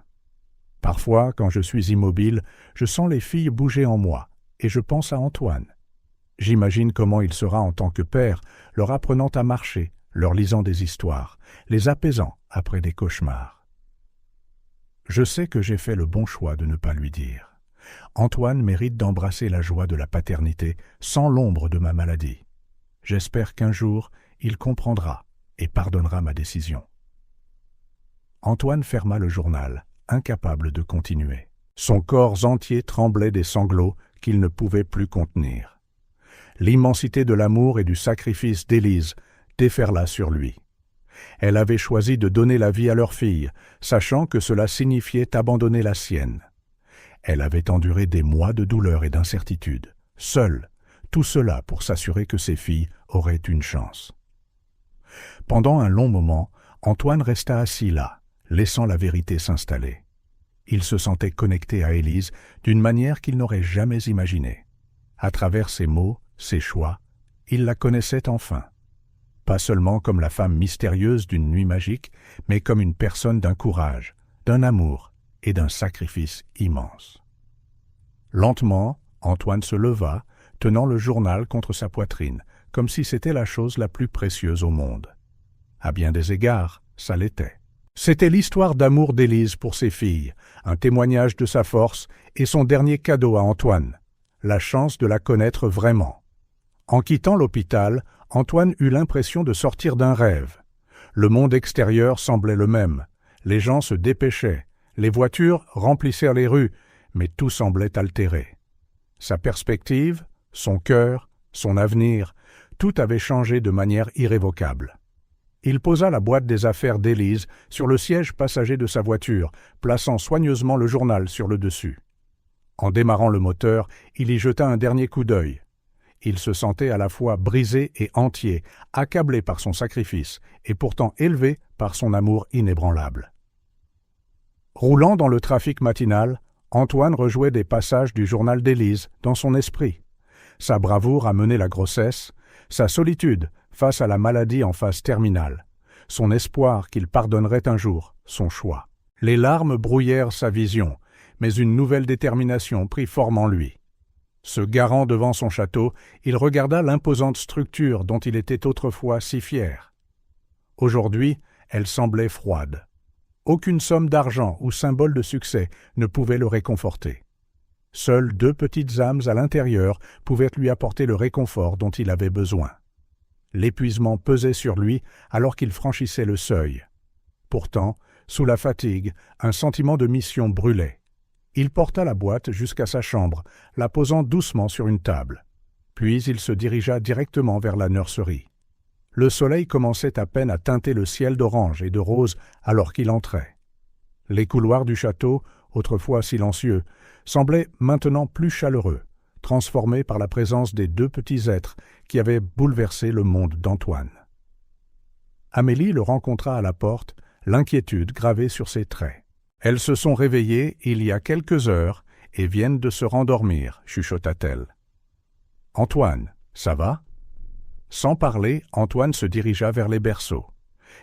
Parfois, quand je suis immobile, je sens les filles bouger en moi, et je pense à Antoine. J'imagine comment il sera en tant que père, leur apprenant à marcher, leur lisant des histoires, les apaisant après des cauchemars. Je sais que j'ai fait le bon choix de ne pas lui dire. Antoine mérite d'embrasser la joie de la paternité sans l'ombre de ma maladie. J'espère qu'un jour, il comprendra et pardonnera ma décision. Antoine ferma le journal, incapable de continuer. Son corps entier tremblait des sanglots qu'il ne pouvait plus contenir. L'immensité de l'amour et du sacrifice d'Élise déferla sur lui. Elle avait choisi de donner la vie à leur fille, sachant que cela signifiait abandonner la sienne. Elle avait enduré des mois de douleur et d'incertitude, seule, tout cela pour s'assurer que ses filles auraient une chance. Pendant un long moment, Antoine resta assis là, laissant la vérité s'installer. Il se sentait connecté à Élise d'une manière qu'il n'aurait jamais imaginée. À travers ses mots, ses choix, il la connaissait enfin. Pas seulement comme la femme mystérieuse d'une nuit magique, mais comme une personne d'un courage, d'un amour et d'un sacrifice immense. Lentement, Antoine se leva, tenant le journal contre sa poitrine, comme si c'était la chose la plus précieuse au monde. À bien des égards, ça l'était. C'était l'histoire d'amour d'Élise pour ses filles, un témoignage de sa force et son dernier cadeau à Antoine, la chance de la connaître vraiment. En quittant l'hôpital, Antoine eut l'impression de sortir d'un rêve. Le monde extérieur semblait le même. Les gens se dépêchaient, les voitures remplissèrent les rues, mais tout semblait altéré. Sa perspective, son cœur, son avenir, tout avait changé de manière irrévocable. Il posa la boîte des affaires d'Élise sur le siège passager de sa voiture, plaçant soigneusement le journal sur le dessus. En démarrant le moteur, il y jeta un dernier coup d'œil. Il se sentait à la fois brisé et entier, accablé par son sacrifice, et pourtant élevé par son amour inébranlable. Roulant dans le trafic matinal, Antoine rejouait des passages du journal d'Élise dans son esprit. Sa bravoure à mener la grossesse, sa solitude face à la maladie en phase terminale, son espoir qu'il pardonnerait un jour, son choix. Les larmes brouillèrent sa vision, mais une nouvelle détermination prit forme en lui. Se garant devant son château, il regarda l'imposante structure dont il était autrefois si fier. Aujourd'hui, elle semblait froide. Aucune somme d'argent ou symbole de succès ne pouvait le réconforter. Seules 2 petites âmes à l'intérieur pouvaient lui apporter le réconfort dont il avait besoin. L'épuisement pesait sur lui alors qu'il franchissait le seuil. Pourtant, sous la fatigue, un sentiment de mission brûlait. Il porta la boîte jusqu'à sa chambre, la posant doucement sur une table. Puis il se dirigea directement vers la nurserie. Le soleil commençait à peine à teinter le ciel d'orange et de rose alors qu'il entrait. Les couloirs du château, autrefois silencieux, semblaient maintenant plus chaleureux, transformés par la présence des 2 petits êtres qui avaient bouleversé le monde d'Antoine. Amélie le rencontra à la porte, l'inquiétude gravée sur ses traits. « Elles se sont réveillées il y a quelques heures et viennent de se rendormir, chuchota-t-elle. « Antoine, ça va ?» Sans parler, Antoine se dirigea vers les berceaux.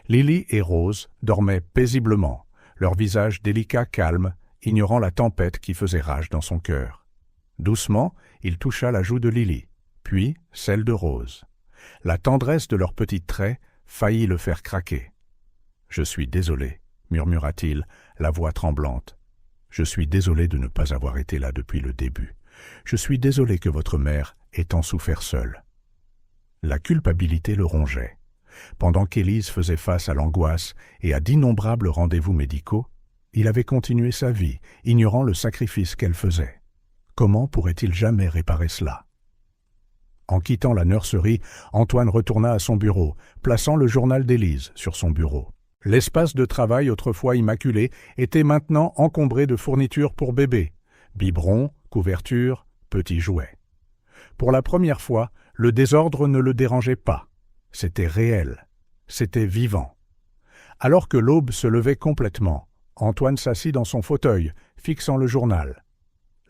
Lily et Rose dormaient paisiblement, leur visage délicat calme, ignorant la tempête qui faisait rage dans son cœur. Doucement, il toucha la joue de Lily, puis celle de Rose. La tendresse de leurs petits traits faillit le faire craquer. « Je suis désolé, » murmura-t-il, la voix tremblante. « Je suis désolé de ne pas avoir été là depuis le début. Je suis désolé que votre mère ait tant souffert seule. » La culpabilité le rongeait. Pendant qu'Élise faisait face à l'angoisse et à d'innombrables rendez-vous médicaux, il avait continué sa vie, ignorant le sacrifice qu'elle faisait. Comment pourrait-il jamais réparer cela? En quittant la nurserie, Antoine retourna à son bureau, plaçant le journal d'Élise sur son bureau. L'espace de travail autrefois immaculé était maintenant encombré de fournitures pour bébés, biberons, couvertures, petits jouets. Pour la première fois, le désordre ne le dérangeait pas. C'était réel, c'était vivant. Alors que l'aube se levait complètement, Antoine s'assit dans son fauteuil, fixant le journal.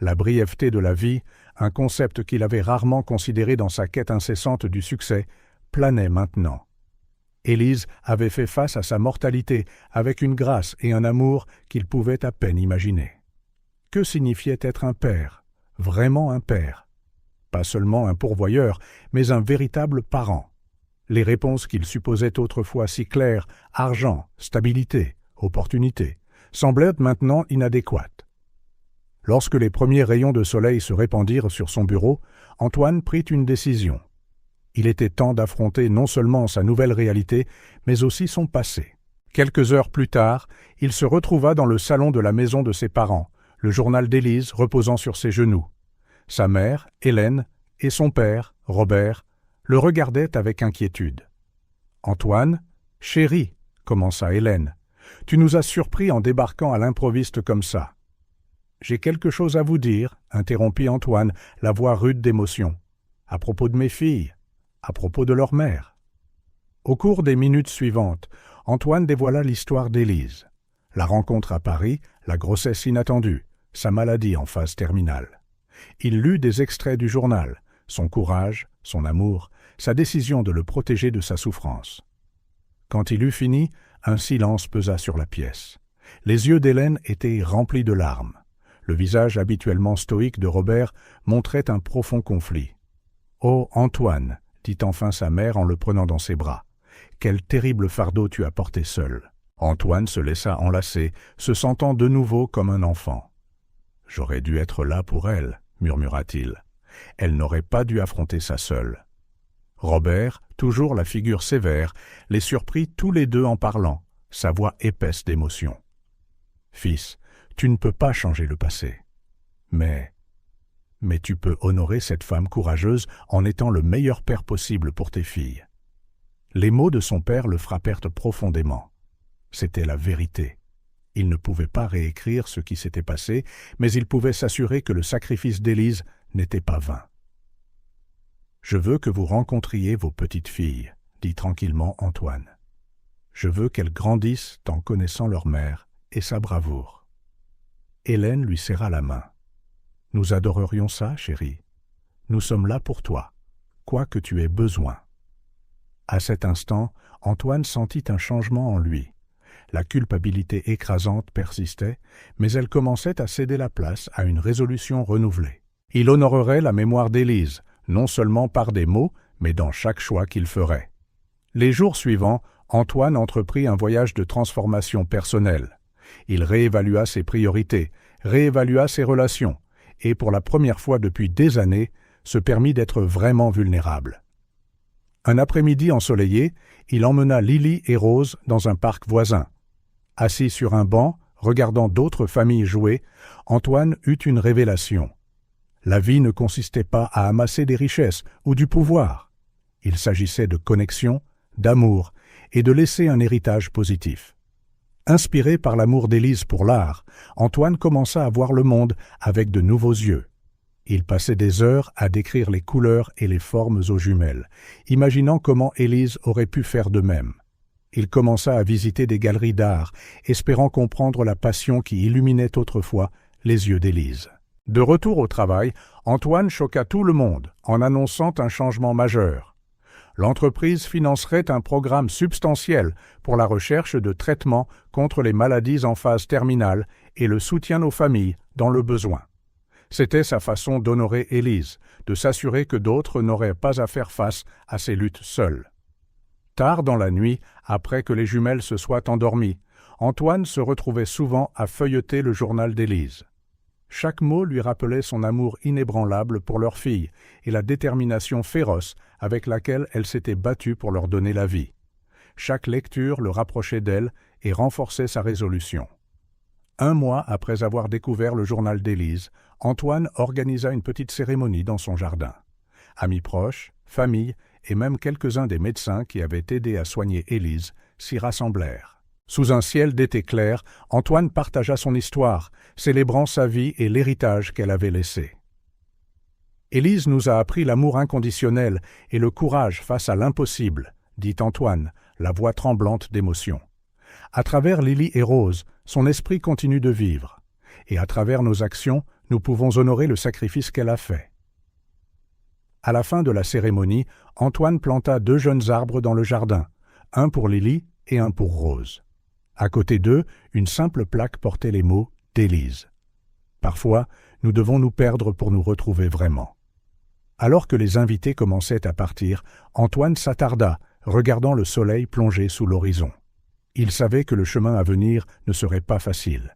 La brièveté de la vie, un concept qu'il avait rarement considéré dans sa quête incessante du succès, planait maintenant. Élise avait fait face à sa mortalité avec une grâce et un amour qu'il pouvait à peine imaginer. Que signifiait être un père, vraiment un père? Pas seulement un pourvoyeur, mais un véritable parent. Les réponses qu'il supposait autrefois si claires, argent, stabilité, opportunité, semblaient maintenant inadéquates. Lorsque les premiers rayons de soleil se répandirent sur son bureau, Antoine prit une décision. Il était temps d'affronter non seulement sa nouvelle réalité, mais aussi son passé. Quelques heures plus tard, il se retrouva dans le salon de la maison de ses parents, le journal d'Élise reposant sur ses genoux. Sa mère, Hélène, et son père, Robert, le regardaient avec inquiétude. « Antoine, chéri, commença Hélène, tu nous as surpris en débarquant à l'improviste comme ça. »« J'ai quelque chose à vous dire, » interrompit Antoine, la voix rude d'émotion. « À propos de mes filles, à propos de leur mère. » Au cours des minutes suivantes, Antoine dévoila l'histoire d'Élise. La rencontre à Paris, la grossesse inattendue, sa maladie en phase terminale. Il lut des extraits du journal, son courage, son amour, sa décision de le protéger de sa souffrance. Quand il eut fini, un silence pesa sur la pièce. Les yeux d'Hélène étaient remplis de larmes. Le visage habituellement stoïque de Robert montrait un profond conflit. « Oh, Antoine !» dit enfin sa mère en le prenant dans ses bras. « Quel terrible fardeau tu as porté seul !» Antoine se laissa enlacer, se sentant de nouveau comme un enfant. « J'aurais dû être là pour elle, » murmura-t-il. « Elle n'aurait pas dû affronter ça seule. » Robert, toujours la figure sévère, les surprit tous les deux en parlant, sa voix épaisse d'émotion. « Fils, tu ne peux pas changer le passé. Mais tu peux honorer cette femme courageuse en étant le meilleur père possible pour tes filles. » Les mots de son père le frappèrent profondément. C'était la vérité. Il ne pouvait pas réécrire ce qui s'était passé, mais il pouvait s'assurer que le sacrifice d'Élise n'était pas vain. « Je veux que vous rencontriez vos petites filles, » dit tranquillement Antoine. « Je veux qu'elles grandissent en connaissant leur mère et sa bravoure. » Hélène lui serra la main. « Nous adorerions ça, chérie. Nous sommes là pour toi, quoi que tu aies besoin. » À cet instant, Antoine sentit un changement en lui. La culpabilité écrasante persistait, mais elle commençait à céder la place à une résolution renouvelée. Il honorerait la mémoire d'Élise, non seulement par des mots, mais dans chaque choix qu'il ferait. Les jours suivants, Antoine entreprit un voyage de transformation personnelle. Il réévalua ses priorités, réévalua ses relations, et pour la première fois depuis des années, se permit d'être vraiment vulnérable. Un après-midi ensoleillé, il emmena Lily et Rose dans un parc voisin. Assis sur un banc, regardant d'autres familles jouer, Antoine eut une révélation. La vie ne consistait pas à amasser des richesses ou du pouvoir. Il s'agissait de connexion, d'amour et de laisser un héritage positif. Inspiré par l'amour d'Élise pour l'art, Antoine commença à voir le monde avec de nouveaux yeux. Il passait des heures à décrire les couleurs et les formes aux jumelles, imaginant comment Élise aurait pu faire de même. Il commença à visiter des galeries d'art, espérant comprendre la passion qui illuminait autrefois les yeux d'Élise. De retour au travail, Antoine choqua tout le monde en annonçant un changement majeur. L'entreprise financerait un programme substantiel pour la recherche de traitements contre les maladies en phase terminale et le soutien aux familles dans le besoin. C'était sa façon d'honorer Élise, de s'assurer que d'autres n'auraient pas à faire face à ces luttes seules. Tard dans la nuit, après que les jumelles se soient endormies, Antoine se retrouvait souvent à feuilleter le journal d'Élise. Chaque mot lui rappelait son amour inébranlable pour leur fille et la détermination féroce avec laquelle elle s'était battue pour leur donner la vie. Chaque lecture le rapprochait d'elle et renforçait sa résolution. Un mois après avoir découvert le journal d'Élise, Antoine organisa une petite cérémonie dans son jardin. Amis proches, famille et même quelques-uns des médecins qui avaient aidé à soigner Élise s'y rassemblèrent. Sous un ciel d'été clair, Antoine partagea son histoire, célébrant sa vie et l'héritage qu'elle avait laissé. Élise nous a appris l'amour inconditionnel et le courage face à l'impossible, dit Antoine, la voix tremblante d'émotion. À travers Lily et Rose, son esprit continue de vivre, et à travers nos actions, nous pouvons honorer le sacrifice qu'elle a fait. À la fin de la cérémonie, Antoine planta 2 jeunes arbres dans le jardin, un pour Lily et un pour Rose. À côté d'eux, une simple plaque portait les mots d'Élise. Parfois, nous devons nous perdre pour nous retrouver vraiment. Alors que les invités commençaient à partir, Antoine s'attarda, regardant le soleil plonger sous l'horizon. Il savait que le chemin à venir ne serait pas facile.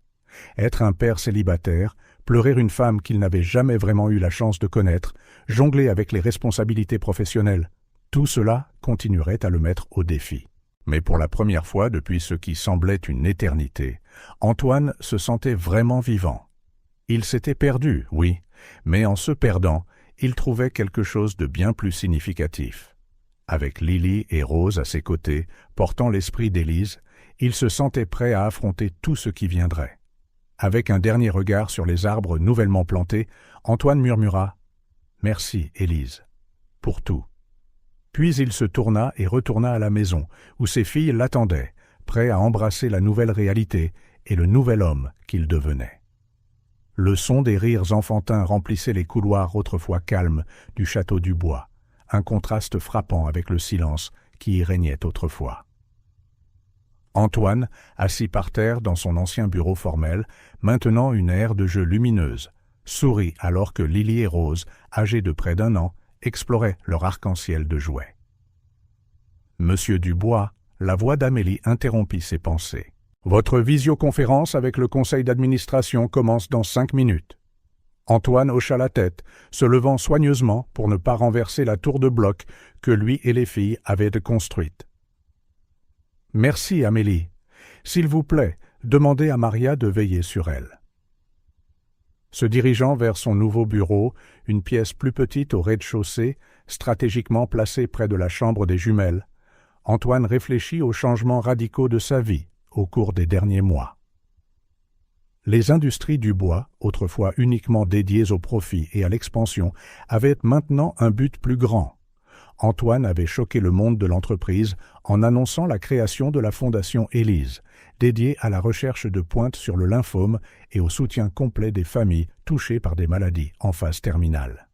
Être un père célibataire, pleurer une femme qu'il n'avait jamais vraiment eu la chance de connaître, jongler avec les responsabilités professionnelles, tout cela continuerait à le mettre au défi. Mais pour la première fois depuis ce qui semblait une éternité, Antoine se sentait vraiment vivant. Il s'était perdu, oui, mais en se perdant, il trouvait quelque chose de bien plus significatif. Avec Lily et Rose à ses côtés, portant l'esprit d'Élise, il se sentait prêt à affronter tout ce qui viendrait. Avec un dernier regard sur les arbres nouvellement plantés, Antoine murmura « Merci, Élise, pour tout ». Puis il se tourna et retourna à la maison, où ses filles l'attendaient, prêts à embrasser la nouvelle réalité et le nouvel homme qu'il devenait. Le son des rires enfantins remplissait les couloirs autrefois calmes du château du Bois, un contraste frappant avec le silence qui y régnait autrefois. Antoine, assis par terre dans son ancien bureau formel, maintenant une aire de jeu lumineuse, sourit alors que Lily et Rose, âgées de près d'1 an, exploraient leur arc-en-ciel de jouets. Monsieur Dubois, la voix d'Amélie interrompit ses pensées. « Votre visioconférence avec le conseil d'administration commence dans 5 minutes. » Antoine hocha la tête, se levant soigneusement pour ne pas renverser la tour de bloc que lui et les filles avaient construite. « Merci, Amélie. S'il vous plaît, demandez à Maria de veiller sur elle. » Se dirigeant vers son nouveau bureau, une pièce plus petite au rez-de-chaussée, stratégiquement placée près de la chambre des jumelles, Antoine réfléchit aux changements radicaux de sa vie au cours des derniers mois. Les industries du bois, autrefois uniquement dédiées au profit et à l'expansion, avaient maintenant un but plus grand. Antoine avait choqué le monde de l'entreprise en annonçant la création de la Fondation Élise, dédiée à la recherche de pointe sur le lymphome et au soutien complet des familles touchées par des maladies en phase terminale.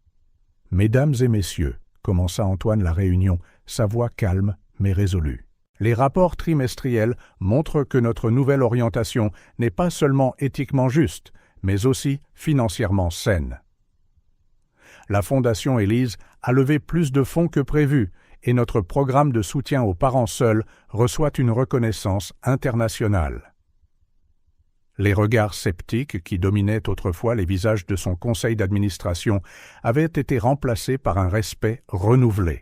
« Mesdames et messieurs, » commença Antoine la réunion, sa voix calme mais résolue. Les rapports trimestriels montrent que notre nouvelle orientation n'est pas seulement éthiquement juste, mais aussi financièrement saine. La Fondation Élise a levé plus de fonds que prévu et notre programme de soutien aux parents seuls reçoit une reconnaissance internationale. Les regards sceptiques qui dominaient autrefois les visages de son conseil d'administration avaient été remplacés par un respect renouvelé.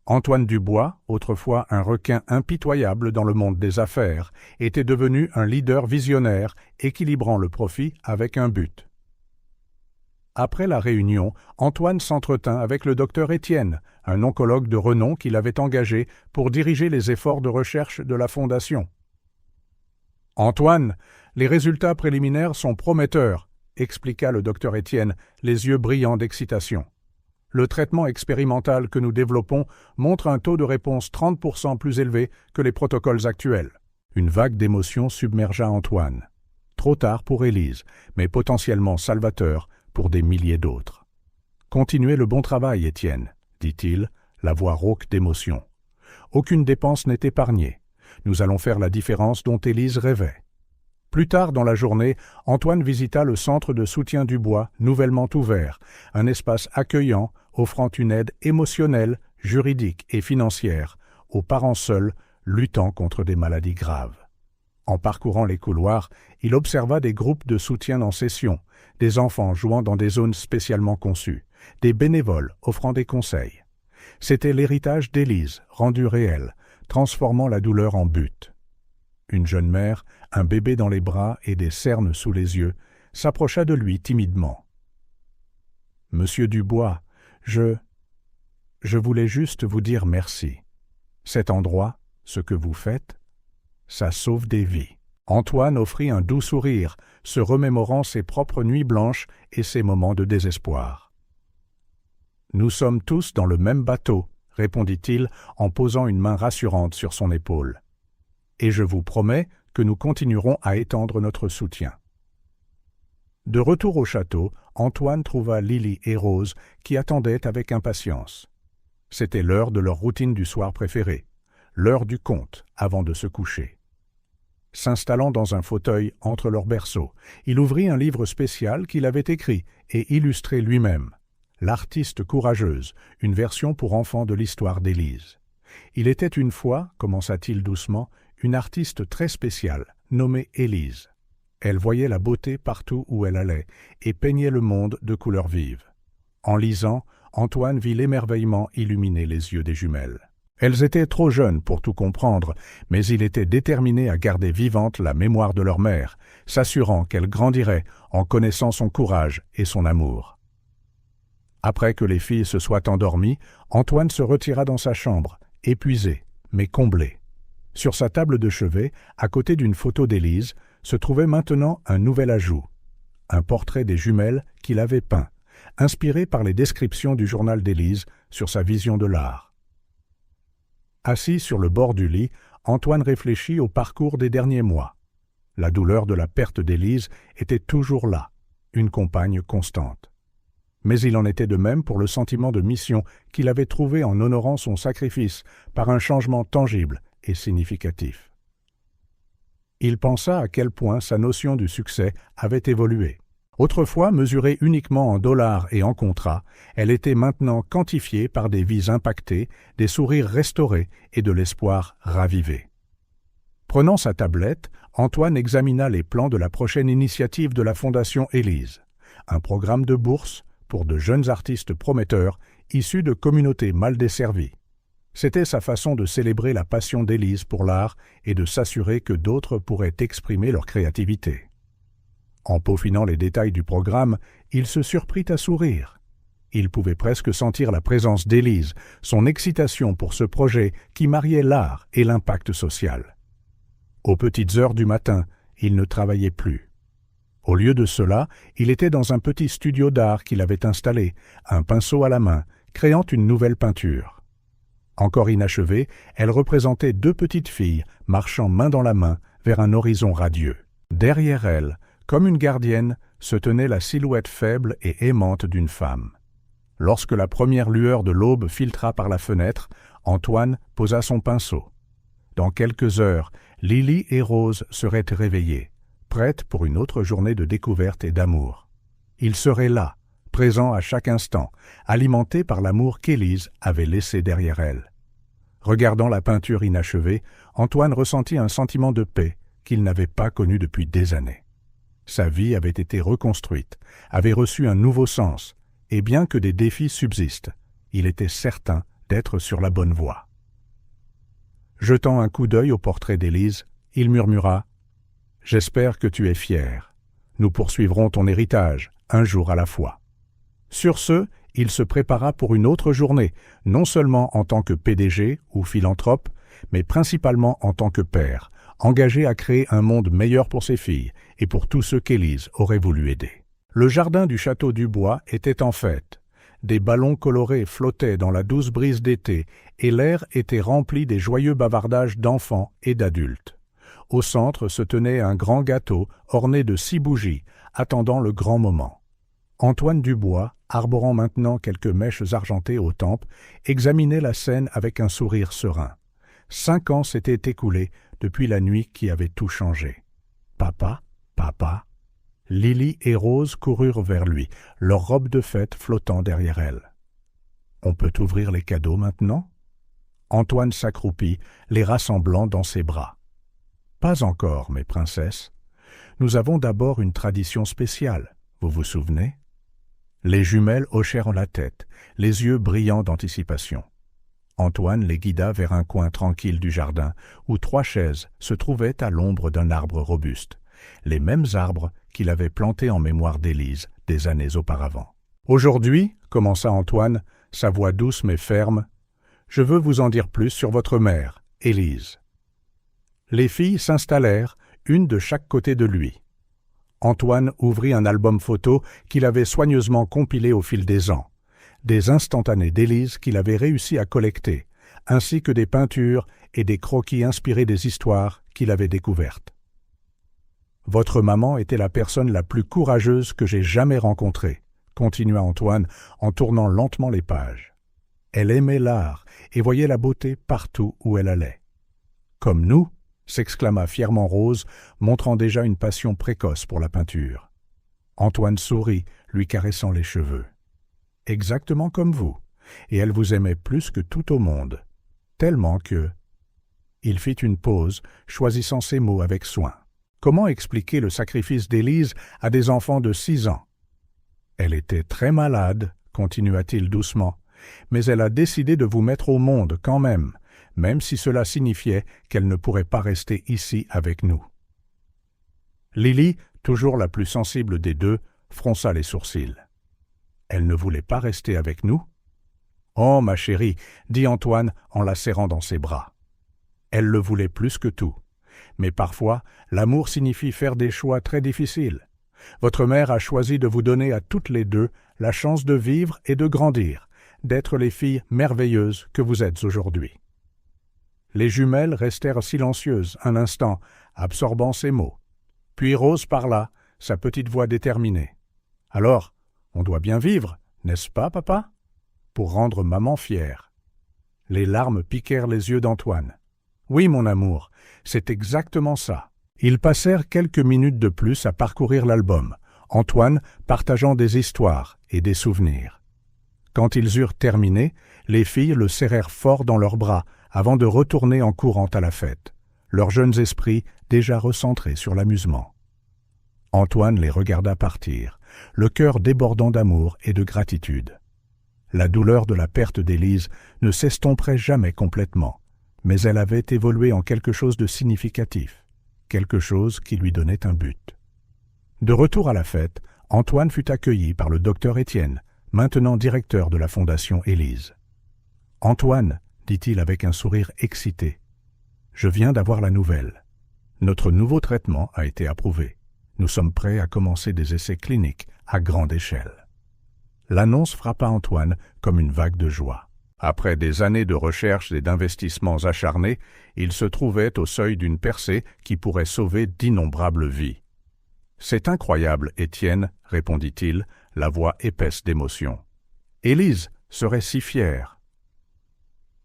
Antoine Dubois, autrefois un requin impitoyable dans le monde des affaires, était devenu un leader visionnaire, équilibrant le profit avec un but. Après la réunion, Antoine s'entretint avec le docteur Étienne, un oncologue de renom qu'il avait engagé pour diriger les efforts de recherche de la Fondation. « Antoine, les résultats préliminaires sont prometteurs, » expliqua le docteur Étienne, les yeux brillants d'excitation. Le traitement expérimental que nous développons montre un taux de réponse 30% plus élevé que les protocoles actuels. Une vague d'émotion submergea Antoine. Trop tard pour Élise, mais potentiellement salvateur pour des milliers d'autres. « Continuez le bon travail, Étienne, » dit-il, la voix rauque d'émotion. « Aucune dépense n'est épargnée. Nous allons faire la différence dont Élise rêvait. » Plus tard dans la journée, Antoine visita le centre de soutien du bois, nouvellement ouvert, un espace accueillant, offrant une aide émotionnelle, juridique et financière aux parents seuls luttant contre des maladies graves. En parcourant les couloirs, il observa des groupes de soutien en session, des enfants jouant dans des zones spécialement conçues, des bénévoles offrant des conseils. C'était l'héritage d'Élise, rendu réel, transformant la douleur en but. Une jeune mère, un bébé dans les bras et des cernes sous les yeux, s'approcha de lui timidement. « Monsieur Dubois, je voulais juste vous dire merci. Cet endroit, ce que vous faites, ça sauve des vies. » Antoine offrit un doux sourire, se remémorant ses propres nuits blanches et ses moments de désespoir. « Nous sommes tous dans le même bateau, » répondit-il en posant une main rassurante sur son épaule. « Et je vous promets que nous continuerons à étendre notre soutien. » De retour au château, Antoine trouva Lily et Rose qui attendaient avec impatience. C'était l'heure de leur routine du soir préférée, l'heure du conte avant de se coucher. S'installant dans un fauteuil entre leurs berceaux, il ouvrit un livre spécial qu'il avait écrit et illustré lui-même. L'artiste courageuse, une version pour enfants de l'histoire d'Élise. Il était une fois, commença-t-il doucement, une artiste très spéciale, nommée Élise. Elle voyait la beauté partout où elle allait et peignait le monde de couleurs vives. En lisant, Antoine vit l'émerveillement illuminer les yeux des jumelles. Elles étaient trop jeunes pour tout comprendre, mais il était déterminé à garder vivante la mémoire de leur mère, s'assurant qu'elle grandirait en connaissant son courage et son amour. Après que les filles se soient endormies, Antoine se retira dans sa chambre, épuisé, mais comblé. Sur sa table de chevet, à côté d'une photo d'Élise, se trouvait maintenant un nouvel ajout, un portrait des jumelles qu'il avait peint, inspiré par les descriptions du journal d'Élise sur sa vision de l'art. Assis sur le bord du lit, Antoine réfléchit au parcours des derniers mois. La douleur de la perte d'Élise était toujours là, une compagne constante. Mais il en était de même pour le sentiment de mission qu'il avait trouvé en honorant son sacrifice par un changement tangible et significatif. Il pensa à quel point sa notion du succès avait évolué. Autrefois mesurée uniquement en dollars et en contrats, elle était maintenant quantifiée par des vies impactées, des sourires restaurés et de l'espoir ravivé. Prenant sa tablette, Antoine examina les plans de la prochaine initiative de la Fondation Élise, un programme de bourse pour de jeunes artistes prometteurs issus de communautés mal desservies. C'était sa façon de célébrer la passion d'Élise pour l'art et de s'assurer que d'autres pourraient exprimer leur créativité. En peaufinant les détails du programme, il se surprit à sourire. Il pouvait presque sentir la présence d'Élise, son excitation pour ce projet qui mariait l'art et l'impact social. Aux petites heures du matin, il ne travaillait plus. Au lieu de cela, il était dans un petit studio d'art qu'il avait installé, un pinceau à la main, créant une nouvelle peinture. Encore inachevée, elle représentait deux petites filles marchant main dans la main vers un horizon radieux. Derrière elles, comme une gardienne, se tenait la silhouette faible et aimante d'une femme. Lorsque la première lueur de l'aube filtra par la fenêtre, Antoine posa son pinceau. Dans quelques heures, Lily et Rose seraient réveillées, prêtes pour une autre journée de découverte et d'amour. Ils seraient là, présents à chaque instant, alimentés par l'amour qu'Élise avait laissé derrière elle. Regardant la peinture inachevée, Antoine ressentit un sentiment de paix qu'il n'avait pas connu depuis des années. Sa vie avait été reconstruite, avait reçu un nouveau sens, et bien que des défis subsistent, il était certain d'être sur la bonne voie. Jetant un coup d'œil au portrait d'Élise, il murmura « J'espère que tu es fier. Nous poursuivrons ton héritage, un jour à la fois. » Sur ce, il se prépara pour une autre journée, non seulement en tant que PDG ou philanthrope, mais principalement en tant que père, engagé à créer un monde meilleur pour ses filles et pour tous ceux qu'Élise aurait voulu aider. Le jardin du château du Bois était en fête. Des ballons colorés flottaient dans la douce brise d'été et l'air était rempli des joyeux bavardages d'enfants et d'adultes. Au centre se tenait un grand gâteau orné de 6 bougies, attendant le grand moment. Antoine Dubois, arborant maintenant quelques mèches argentées aux tempes, examinait la scène avec un sourire serein. 5 ans s'étaient écoulés depuis la nuit qui avait tout changé. Papa, papa. Lily et Rose coururent vers lui, leurs robes de fête flottant derrière elles. « On peut ouvrir les cadeaux maintenant ?» Antoine s'accroupit, les rassemblant dans ses bras. « Pas encore, mes princesses. Nous avons d'abord une tradition spéciale, vous vous souvenez ?» Les jumelles hochèrent la tête, les yeux brillants d'anticipation. Antoine les guida vers un coin tranquille du jardin, où 3 chaises se trouvaient à l'ombre d'un arbre robuste, les mêmes arbres qu'il avait plantés en mémoire d'Élise des années auparavant. « Aujourd'hui, commença Antoine, sa voix douce mais ferme, « je veux vous en dire plus sur votre mère, Élise. » Les filles s'installèrent, une de chaque côté de lui. Antoine ouvrit un album photo qu'il avait soigneusement compilé au fil des ans, des instantanés d'Élise qu'il avait réussi à collecter, ainsi que des peintures et des croquis inspirés des histoires qu'il avait découvertes. « Votre maman était la personne la plus courageuse que j'ai jamais rencontrée, » continua Antoine en tournant lentement les pages. Elle aimait l'art et voyait la beauté partout où elle allait. « Comme nous !» s'exclama fièrement Rose, montrant déjà une passion précoce pour la peinture. Antoine sourit, lui caressant les cheveux. « Exactement comme vous, et elle vous aimait plus que tout au monde, tellement que... » Il fit une pause, choisissant ses mots avec soin. Comment expliquer le sacrifice d'Élise à des enfants de 6 ans? « Elle était très malade, continua-t-il doucement, mais elle a décidé de vous mettre au monde quand même, même si cela signifiait qu'elle ne pourrait pas rester ici avec nous. Lily, toujours la plus sensible des deux, fronça les sourcils. Elle ne voulait pas rester avec nous? Oh, ma chérie, dit Antoine en la serrant dans ses bras. Elle le voulait plus que tout. Mais parfois, l'amour signifie faire des choix très difficiles. Votre mère a choisi de vous donner à toutes les deux la chance de vivre et de grandir, d'être les filles merveilleuses que vous êtes aujourd'hui. Les jumelles restèrent silencieuses un instant, absorbant ces mots. Puis Rose parla, sa petite voix déterminée. « Alors, on doit bien vivre, n'est-ce pas, papa ?» Pour rendre maman fière. Les larmes piquèrent les yeux d'Antoine. « Oui, mon amour, c'est exactement ça. » Ils passèrent quelques minutes de plus à parcourir l'album, Antoine partageant des histoires et des souvenirs. Quand ils eurent terminé, les filles le serrèrent fort dans leurs bras avant de retourner en courant à la fête, leurs jeunes esprits déjà recentrés sur l'amusement. Antoine les regarda partir, le cœur débordant d'amour et de gratitude. La douleur de la perte d'Élise ne s'estomperait jamais complètement, mais elle avait évolué en quelque chose de significatif, quelque chose qui lui donnait un but. De retour à la fête, Antoine fut accueilli par le docteur Étienne, maintenant directeur de la Fondation Élise. « Antoine, dit-il avec un sourire excité, je viens d'avoir la nouvelle. Notre nouveau traitement a été approuvé. Nous sommes prêts à commencer des essais cliniques à grande échelle. » L'annonce frappa Antoine comme une vague de joie. Après des années de recherches et d'investissements acharnés, il se trouvait au seuil d'une percée qui pourrait sauver d'innombrables vies. « C'est incroyable, Étienne, répondit-il, la voix épaisse d'émotion. Élise serait si fière. »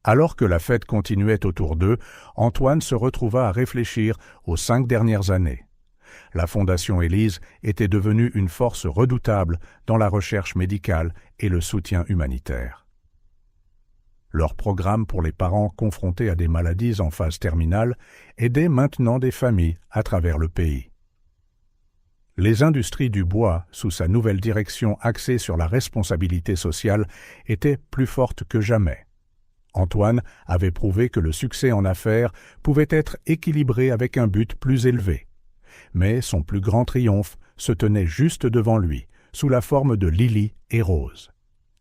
Alors que la fête continuait autour d'eux, Antoine se retrouva à réfléchir aux 5 dernières années. La Fondation Élise était devenue une force redoutable dans la recherche médicale et le soutien humanitaire. Leur programme pour les parents confrontés à des maladies en phase terminale aidait maintenant des familles à travers le pays. Les industries du bois, sous sa nouvelle direction axée sur la responsabilité sociale, étaient plus fortes que jamais. Antoine avait prouvé que le succès en affaires pouvait être équilibré avec un but plus élevé. Mais son plus grand triomphe se tenait juste devant lui, sous la forme de Lily et Rose.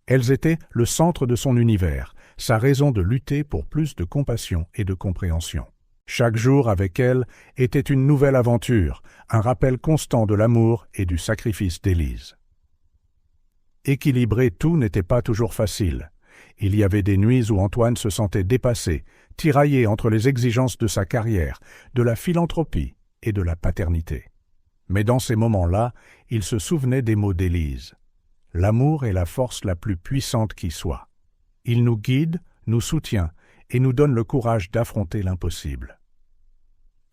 Elles étaient le centre de son univers, sa raison de lutter pour plus de compassion et de compréhension. Chaque jour avec elle était une nouvelle aventure, un rappel constant de l'amour et du sacrifice d'Élise. Équilibrer tout n'était pas toujours facile. Il y avait des nuits où Antoine se sentait dépassé, tiraillé entre les exigences de sa carrière, de la philanthropie et de la paternité. Mais dans ces moments-là, il se souvenait des mots d'Élise. L'amour est la force la plus puissante qui soit. Il nous guide, nous soutient et nous donne le courage d'affronter l'impossible.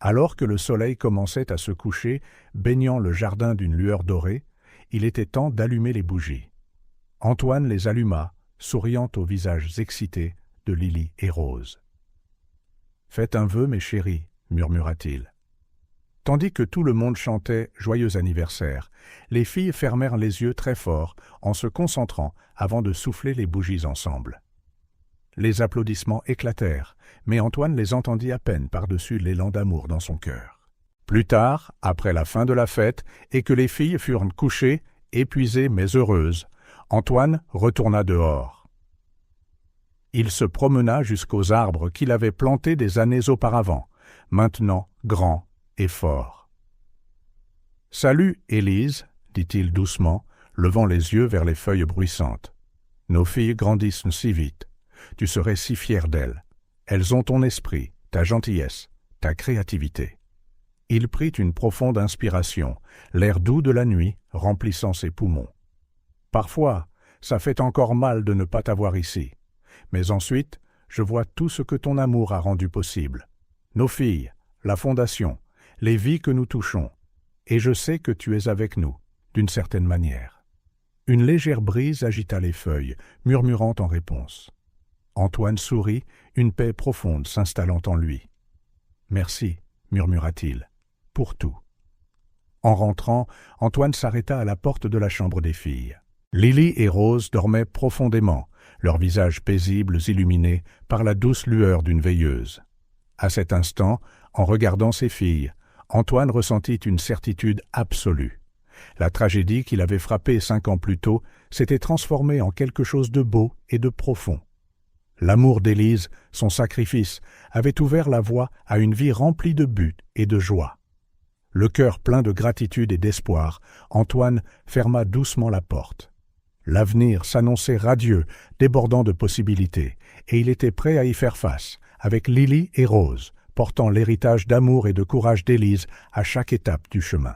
Alors que le soleil commençait à se coucher, baignant le jardin d'une lueur dorée, il était temps d'allumer les bougies. Antoine les alluma, souriant aux visages excités de Lily et Rose. « Faites un vœu, mes chéris, murmura-t-il. Tandis que tout le monde chantait « Joyeux anniversaire », les filles fermèrent les yeux très fort en se concentrant avant de souffler les bougies ensemble. Les applaudissements éclatèrent, mais Antoine les entendit à peine par-dessus l'élan d'amour dans son cœur. Plus tard, après la fin de la fête, et que les filles furent couchées, épuisées mais heureuses, Antoine retourna dehors. Il se promena jusqu'aux arbres qu'il avait plantés des années auparavant, maintenant grands et forts. « Salut, Élise, dit-il doucement, levant les yeux vers les feuilles bruissantes. Nos filles grandissent si vite. Tu serais si fière d'elles. Elles ont ton esprit, ta gentillesse, ta créativité. » Il prit une profonde inspiration, l'air doux de la nuit remplissant ses poumons. « Parfois, ça fait encore mal de ne pas t'avoir ici. Mais ensuite, je vois tout ce que ton amour a rendu possible. Nos filles, la Fondation, les vies que nous touchons. Et je sais que tu es avec nous, d'une certaine manière. » Une légère brise agita les feuilles, murmurant en réponse. Antoine sourit, une paix profonde s'installant en lui. « Merci, murmura-t-il, pour tout. » En rentrant, Antoine s'arrêta à la porte de la chambre des filles. Lily et Rose dormaient profondément, leurs visages paisibles illuminés par la douce lueur d'une veilleuse. À cet instant, en regardant ses filles, Antoine ressentit une certitude absolue. La tragédie qui l'avait frappé 5 ans plus tôt s'était transformée en quelque chose de beau et de profond. L'amour d'Élise, son sacrifice, avait ouvert la voie à une vie remplie de buts et de joie. Le cœur plein de gratitude et d'espoir, Antoine ferma doucement la porte. L'avenir s'annonçait radieux, débordant de possibilités, et il était prêt à y faire face, avec Lily et Rose, portant l'héritage d'amour et de courage d'Élise à chaque étape du chemin.